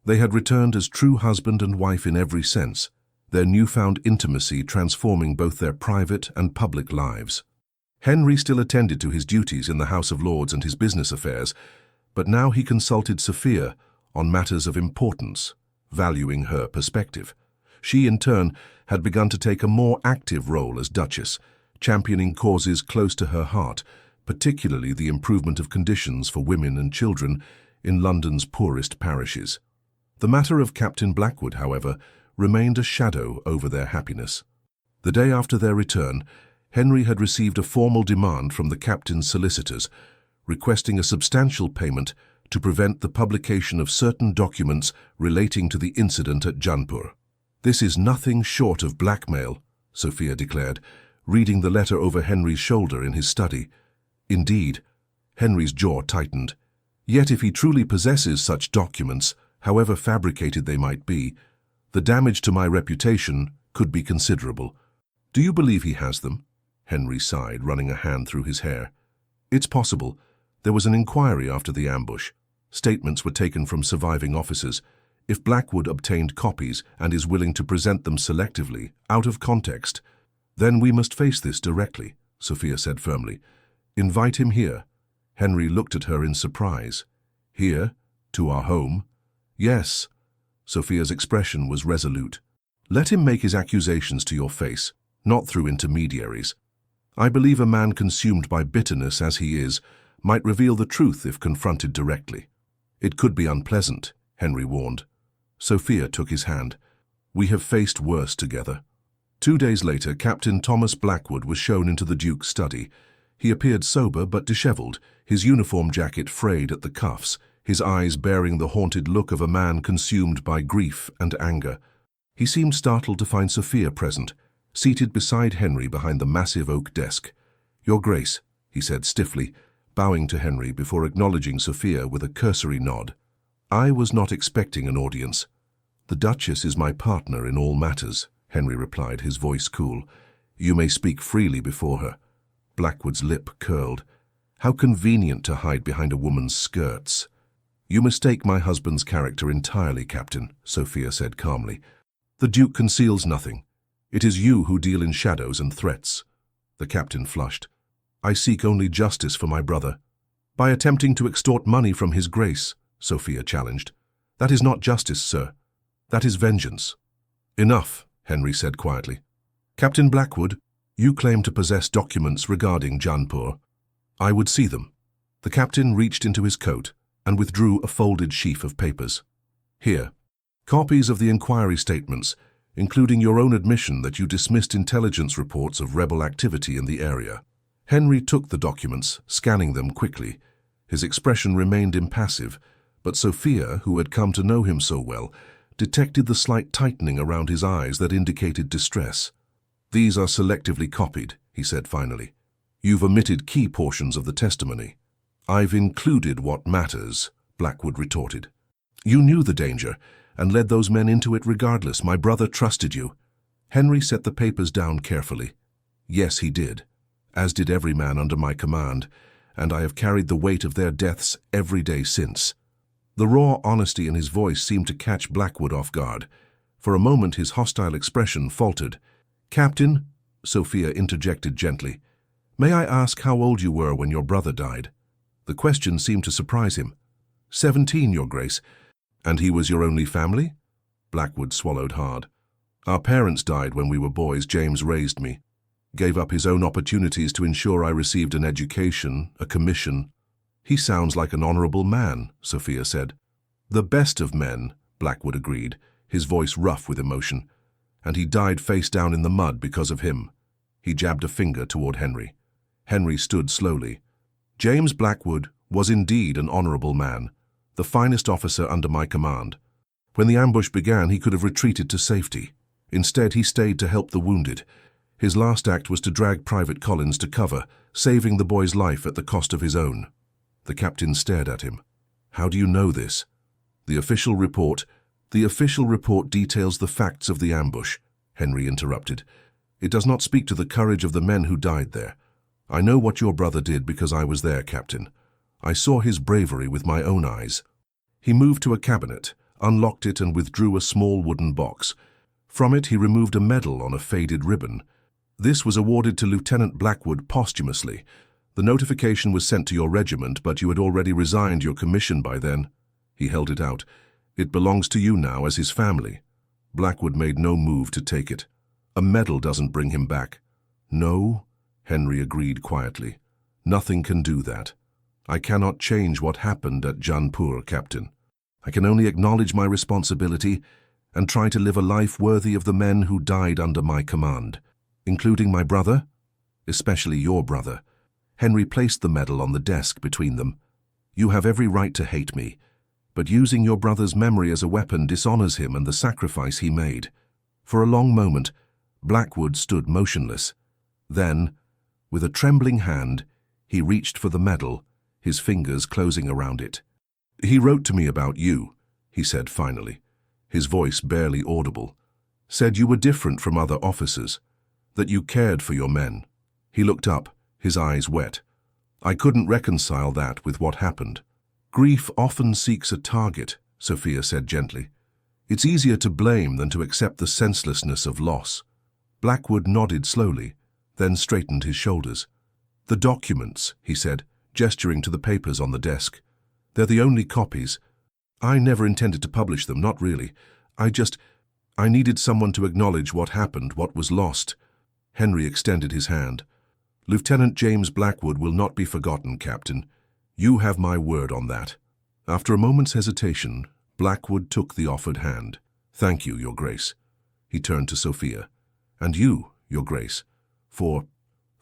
They had returned as true husband and wife in every sense, their newfound intimacy transforming both their private and public lives. Henry still attended to his duties in the House of Lords and his business affairs, but now he consulted Sophia on matters of importance, valuing her perspective. She, in turn, had begun to take a more active role as Duchess, championing causes close to her heart, particularly the improvement of conditions for women and children in London's poorest parishes. The matter of Captain Blackwood, however, remained a shadow over their happiness. The day after their return, Henry had received a formal demand from the captain's solicitors, requesting a substantial payment to prevent the publication of certain documents relating to the incident at Jaunpur. "This is nothing short of blackmail," Sophia declared, reading the letter over Henry's shoulder in his study. "Indeed." Henry's jaw tightened. "Yet if he truly possesses such documents, however fabricated they might be, the damage to my reputation could be considerable." "Do you believe he has them?" Henry sighed, running a hand through his hair. "It's possible. There was an inquiry after the ambush. Statements were taken from surviving officers. If Blackwood obtained copies and is willing to present them selectively, out of context, then we must face this directly," Sophia said firmly. "Invite him here." Henry looked at her in surprise. "Here? To our home?" "Yes." Sophia's expression was resolute. "Let him make his accusations to your face, not through intermediaries. I believe a man consumed by bitterness as he is might reveal the truth if confronted directly." "It could be unpleasant," Henry warned. Sophia took his hand. "We have faced worse together." 2 days later, Captain Thomas Blackwood was shown into the Duke's study. He appeared sober but dishevelled, his uniform jacket frayed at the cuffs, his eyes bearing the haunted look of a man consumed by grief and anger. He seemed startled to find Sophia present, seated beside Henry behind the massive oak desk. "Your Grace," he said stiffly, bowing to Henry before acknowledging Sophia with a cursory nod. "I was not expecting an audience." "The Duchess is my partner in all matters," Henry replied, his voice cool. "You may speak freely before her." Blackwood's lip curled. How convenient to hide behind a woman's skirts. "You mistake my husband's character entirely, Captain," Sophia said calmly. "The Duke conceals nothing. It is you who deal in shadows and threats." The captain flushed. "I seek only justice for my brother." "By attempting to extort money from his Grace," Sophia challenged. "That is not justice, sir. That is vengeance." "Enough," Henry said quietly. "Captain Blackwood, you claim to possess documents regarding Jaunpur. I would see them." The captain reached into his coat and withdrew a folded sheaf of papers. "Here, copies of the inquiry statements, including your own admission that you dismissed intelligence reports of rebel activity in the area." Henry took the documents, scanning them quickly. His expression remained impassive, but Sophia, who had come to know him so well, detected the slight tightening around his eyes that indicated distress. "These are selectively copied," he said finally. "You've omitted key portions of the testimony." "I've included what matters," Blackwood retorted. "You knew the danger and led those men into it regardless. My brother trusted you." Henry set the papers down carefully. "Yes, he did, as did every man under my command, and I have carried the weight of their deaths every day since." The raw honesty in his voice seemed to catch Blackwood off guard. For a moment his hostile expression faltered. "Captain," Sophia interjected gently, "may I ask how old you were when your brother died?" The question seemed to surprise him. 17, Your Grace." "And he was your only family?" Blackwood swallowed hard. "Our parents died when we were boys. James raised me. Gave up his own opportunities to ensure I received an education, a commission." "He sounds like an honorable man," Sophia said. "The best of men," Blackwood agreed, his voice rough with emotion. "And he died face down in the mud because of him." He jabbed a finger toward Henry. Henry stood slowly. "James Blackwood was indeed an honorable man, the finest officer under my command. When the ambush began, he could have retreated to safety. Instead, he stayed to help the wounded. His last act was to drag Private Collins to cover, saving the boy's life at the cost of his own." The captain stared at him. "How do you know this?" The official report details the facts of the ambush," Henry interrupted. "It does not speak to the courage of the men who died there. I know what your brother did because I was there, Captain. I saw his bravery with my own eyes." He moved to a cabinet, unlocked it and withdrew a small wooden box. From it he removed a medal on a faded ribbon. "This was awarded to Lieutenant Blackwood posthumously. The notification was sent to your regiment, but you had already resigned your commission by then." He held it out. "It belongs to you now as his family." Blackwood made no move to take it. "A medal doesn't bring him back." "No," Henry agreed quietly. "Nothing can do that. I cannot change what happened at Jaunpur, Captain. I can only acknowledge my responsibility and try to live a life worthy of the men who died under my command, including my brother, especially your brother." Henry placed the medal on the desk between them. "You have every right to hate me, but using your brother's memory as a weapon dishonors him and the sacrifice he made." For a long moment, Blackwood stood motionless. Then, with a trembling hand, he reached for the medal, his fingers closing around it. "He wrote to me about you," he said finally, his voice barely audible. "Said you were different from other officers, that you cared for your men." He looked up, his eyes wet. "I couldn't reconcile that with what happened." "Grief often seeks a target," Sophia said gently. "It's easier to blame than to accept the senselessness of loss." Blackwood nodded slowly, then straightened his shoulders. "The documents," he said, gesturing to the papers on the desk. "They're the only copies. I never intended to publish them, not really. I needed someone to acknowledge what happened, what was lost." Henry extended his hand. "Lieutenant James Blackwood will not be forgotten, Captain. You have my word on that." After a moment's hesitation, Blackwood took the offered hand. "Thank you, Your Grace." He turned to Sophia. And you, Your Grace, for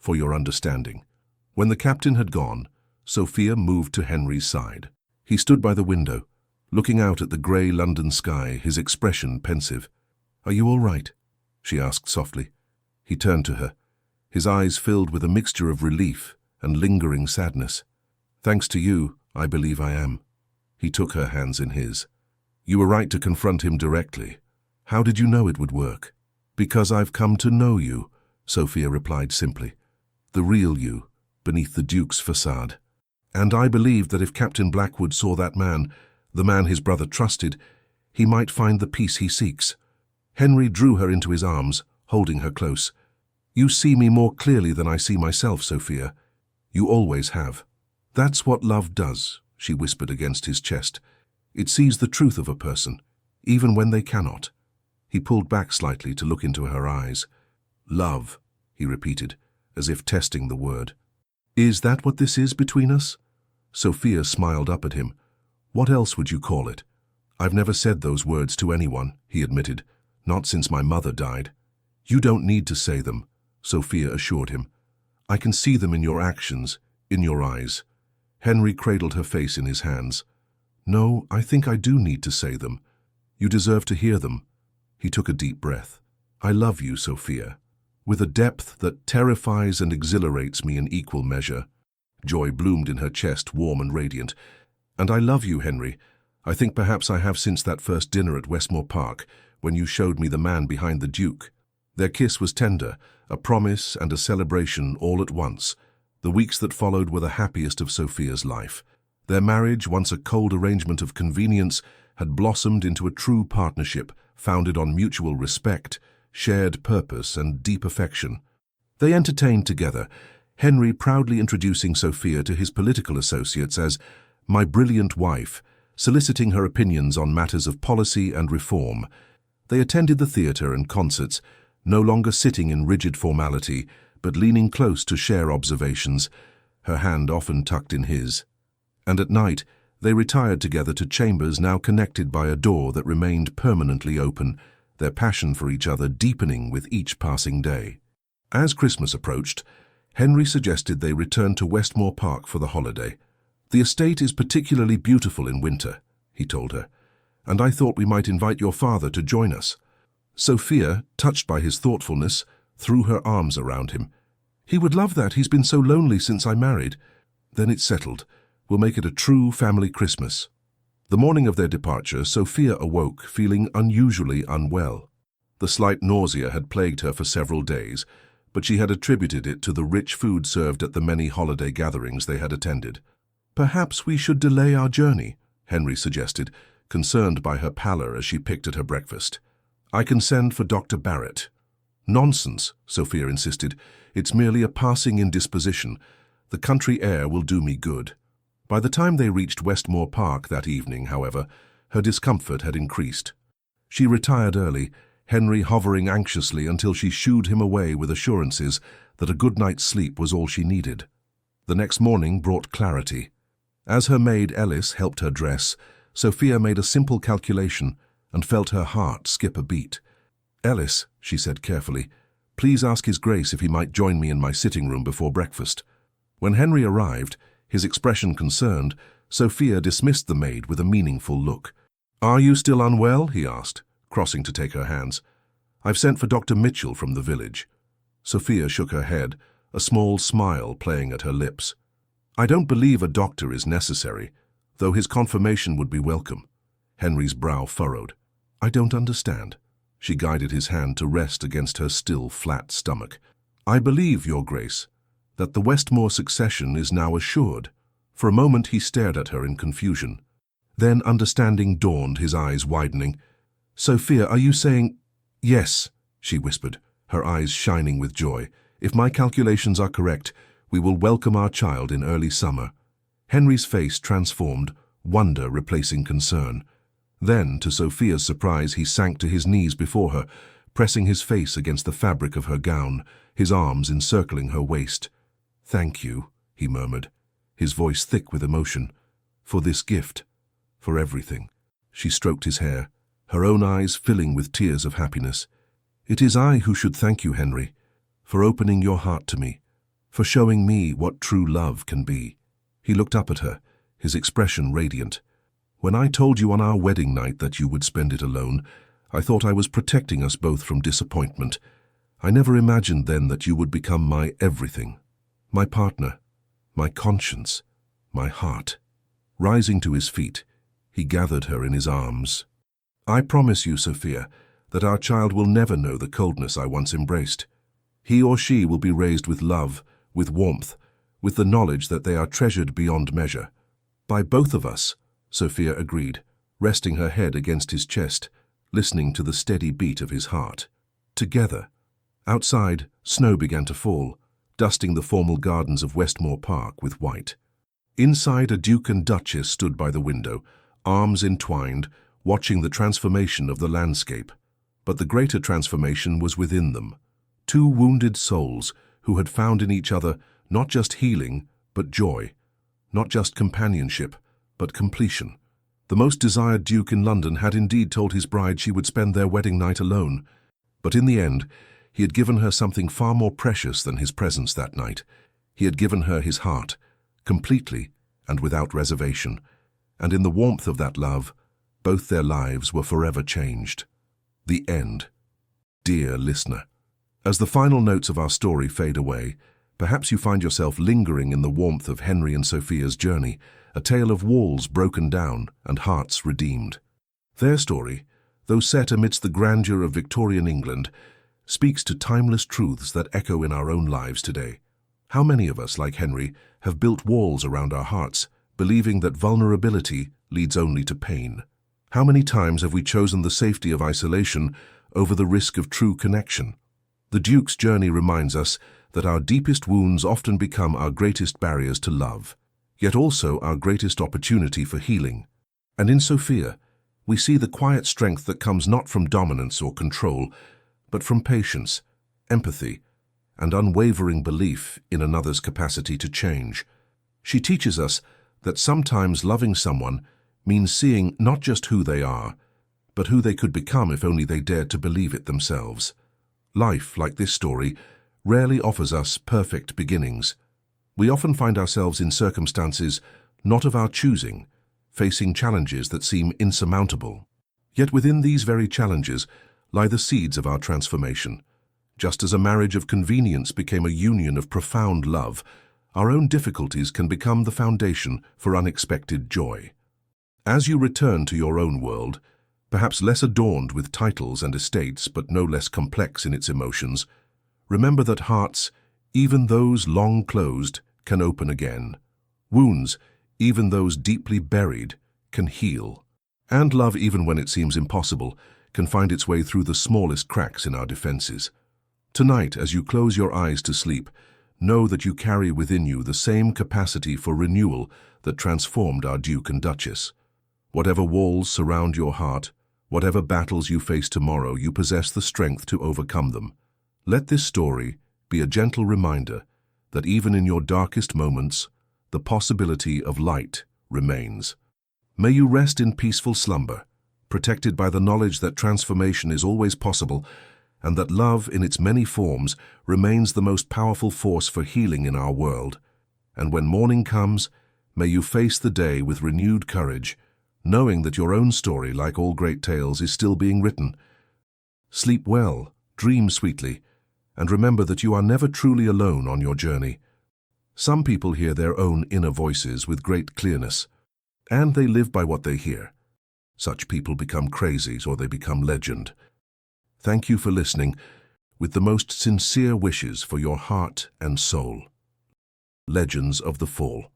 your understanding." When the captain had gone, Sophia moved to Henry's side. He stood by the window, looking out at the grey London sky, his expression pensive. "Are you all right?" she asked softly. He turned to her, his eyes filled with a mixture of relief and lingering sadness. "Thanks to you, I believe I am." He took her hands in his. "You were right to confront him directly. How did you know it would work?" "Because I've come to know you," Sophia replied simply. "The real you, beneath the Duke's facade. And I believed that if Captain Blackwood saw that man, the man his brother trusted, he might find the peace he seeks." Henry drew her into his arms, holding her close. "You see me more clearly than I see myself, Sophia. You always have." "That's what love does," she whispered against his chest. "It sees the truth of a person, even when they cannot." He pulled back slightly to look into her eyes. "Love," he repeated, as if testing the word. "Is that what this is between us?" Sophia smiled up at him. "What else would you call it?" "I've never said those words to anyone," he admitted. "Not since my mother died." "You don't need to say them," Sophia assured him. "I can see them in your actions, in your eyes." Henry cradled her face in his hands. "No, I think I do need to say them. You deserve to hear them." He took a deep breath. "I love you, Sophia, with a depth that terrifies and exhilarates me in equal measure." Joy bloomed in her chest, warm and radiant. "And I love you, Henry. I think perhaps I have since that first dinner at Westmoor Park, when you showed me the man behind the Duke." Their kiss was tender, a promise and a celebration all at once. The weeks that followed were the happiest of Sophia's life. Their marriage, once a cold arrangement of convenience, had blossomed into a true partnership, founded on mutual respect, shared purpose, and deep affection. They entertained together, Henry proudly introducing Sophia to his political associates as "my brilliant wife," soliciting her opinions on matters of policy and reform. They attended the theatre and concerts, no longer sitting in rigid formality, but leaning close to share observations, her hand often tucked in his. And at night, they retired together to chambers now connected by a door that remained permanently open, their passion for each other deepening with each passing day. As Christmas approached, Henry suggested they return to Westmoor Park for the holiday. "The estate is particularly beautiful in winter," he told her, "and I thought we might invite your father to join us." Sophia, touched by his thoughtfulness, threw her arms around him. "He would love that. He's been so lonely since I married." "Then it's settled. We'll make it a true family Christmas." The morning of their departure, Sophia awoke, feeling unusually unwell. The slight nausea had plagued her for several days, but she had attributed it to the rich food served at the many holiday gatherings they had attended. "Perhaps we should delay our journey," Henry suggested, concerned by her pallor as she picked at her breakfast. "I can send for Dr. Barrett." "Nonsense," Sophia insisted. "It's merely a passing indisposition. The country air will do me good." By the time they reached Westmoor Park that evening, however, her discomfort had increased. She retired early, Henry hovering anxiously until she shooed him away with assurances that a good night's sleep was all she needed. The next morning brought clarity. As her maid Ellis helped her dress, Sophia made a simple calculation and felt her heart skip a beat. "Ellis," she said carefully, "please ask His Grace if he might join me in my sitting room before breakfast." When Henry arrived, his expression concerned, Sophia dismissed the maid with a meaningful look. "Are you still unwell?" he asked, crossing to take her hands. "I've sent for Dr. Mitchell from the village." Sophia shook her head, a small smile playing at her lips. "I don't believe a doctor is necessary, though his confirmation would be welcome." Henry's brow furrowed. "I don't understand." She guided his hand to rest against her still flat stomach. "I believe, Your Grace, that the Westmoor succession is now assured." For a moment he stared at her in confusion. Then understanding dawned, his eyes widening. "Sophia, are you saying—" "Yes," she whispered, her eyes shining with joy. "If my calculations are correct, we will welcome our child in early summer." Henry's face transformed, wonder replacing concern. Then, to Sophia's surprise, he sank to his knees before her, pressing his face against the fabric of her gown, his arms encircling her waist. "Thank you," he murmured, his voice thick with emotion, "for this gift, for everything." She stroked his hair, her own eyes filling with tears of happiness. It is I who should thank you, Henry, for opening your heart to me, for showing me what true love can be." He looked up at her, his expression radiant. "When I told you on our wedding night that you would spend it alone, I thought I was protecting us both from disappointment. I never imagined then that you would become my everything, my partner, my conscience, my heart." Rising to his feet, he gathered her in his arms. "I promise you, Sophia, that our child will never know the coldness I once embraced. He or she will be raised with love, with warmth, with the knowledge that they are treasured beyond measure." "By both of us," Sophia agreed, resting her head against his chest, listening to the steady beat of his heart. "Together." Outside, snow began to fall, dusting the formal gardens of Westmoor Park with white. Inside, a Duke and Duchess stood by the window, arms entwined, watching the transformation of the landscape. But the greater transformation was within them. Two wounded souls who had found in each other not just healing, but joy. Not just companionship, but completion. The most desired Duke in London had indeed told his bride she would spend their wedding night alone. But in the end, he had given her something far more precious than his presence that night. He had given her his heart, completely and without reservation. And in the warmth of that love, both their lives were forever changed. The end. Dear listener, as the final notes of our story fade away, perhaps you find yourself lingering in the warmth of Henry and Sophia's journey, a tale of walls broken down and hearts redeemed. Their story, though set amidst the grandeur of Victorian England, speaks to timeless truths that echo in our own lives today. How many of us, like Henry, have built walls around our hearts, believing that vulnerability leads only to pain? How many times have we chosen the safety of isolation over the risk of true connection? The Duke's journey reminds us that our deepest wounds often become our greatest barriers to love, yet also our greatest opportunity for healing. And in Sophia, we see the quiet strength that comes not from dominance or control, but from patience, empathy, and unwavering belief in another's capacity to change. She teaches us that sometimes loving someone means seeing not just who they are, but who they could become if only they dared to believe it themselves. Life, like this story, rarely offers us perfect beginnings. We often find ourselves in circumstances not of our choosing, facing challenges that seem insurmountable. Yet within these very challenges lie the seeds of our transformation. Just as a marriage of convenience became a union of profound love, our own difficulties can become the foundation for unexpected joy. As you return to your own world, perhaps less adorned with titles and estates but no less complex in its emotions, remember that hearts, even those long closed, can open again. Wounds, even those deeply buried, can heal. And love, even when it seems impossible, can find its way through the smallest cracks in our defenses. Tonight, as you close your eyes to sleep, know that you carry within you the same capacity for renewal that transformed our Duke and Duchess. Whatever walls surround your heart, whatever battles you face tomorrow, you possess the strength to overcome them. Let this story be a gentle reminder that even in your darkest moments, the possibility of light remains. May you rest in peaceful slumber, protected by the knowledge that transformation is always possible and that love in its many forms remains the most powerful force for healing in our world. And when morning comes, may you face the day with renewed courage, knowing that your own story, like all great tales, is still being written. Sleep well, dream sweetly, and remember that you are never truly alone on your journey. Some people hear their own inner voices with great clearness, and they live by what they hear. Such people become crazies or they become legend. Thank you for listening, with the most sincere wishes for your heart and soul. Legends of the Fall.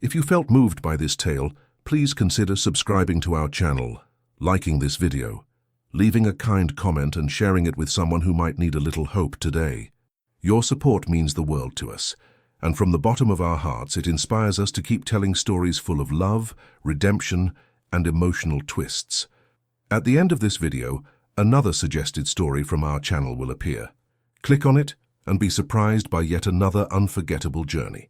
If you felt moved by this tale, please consider subscribing to our channel, liking this video, leaving a kind comment and sharing it with someone who might need a little hope today. Your support means the world to us, and from the bottom of our hearts it inspires us to keep telling stories full of love, redemption, and emotional twists. At the end of this video, another suggested story from our channel will appear. Click on it and be surprised by yet another unforgettable journey.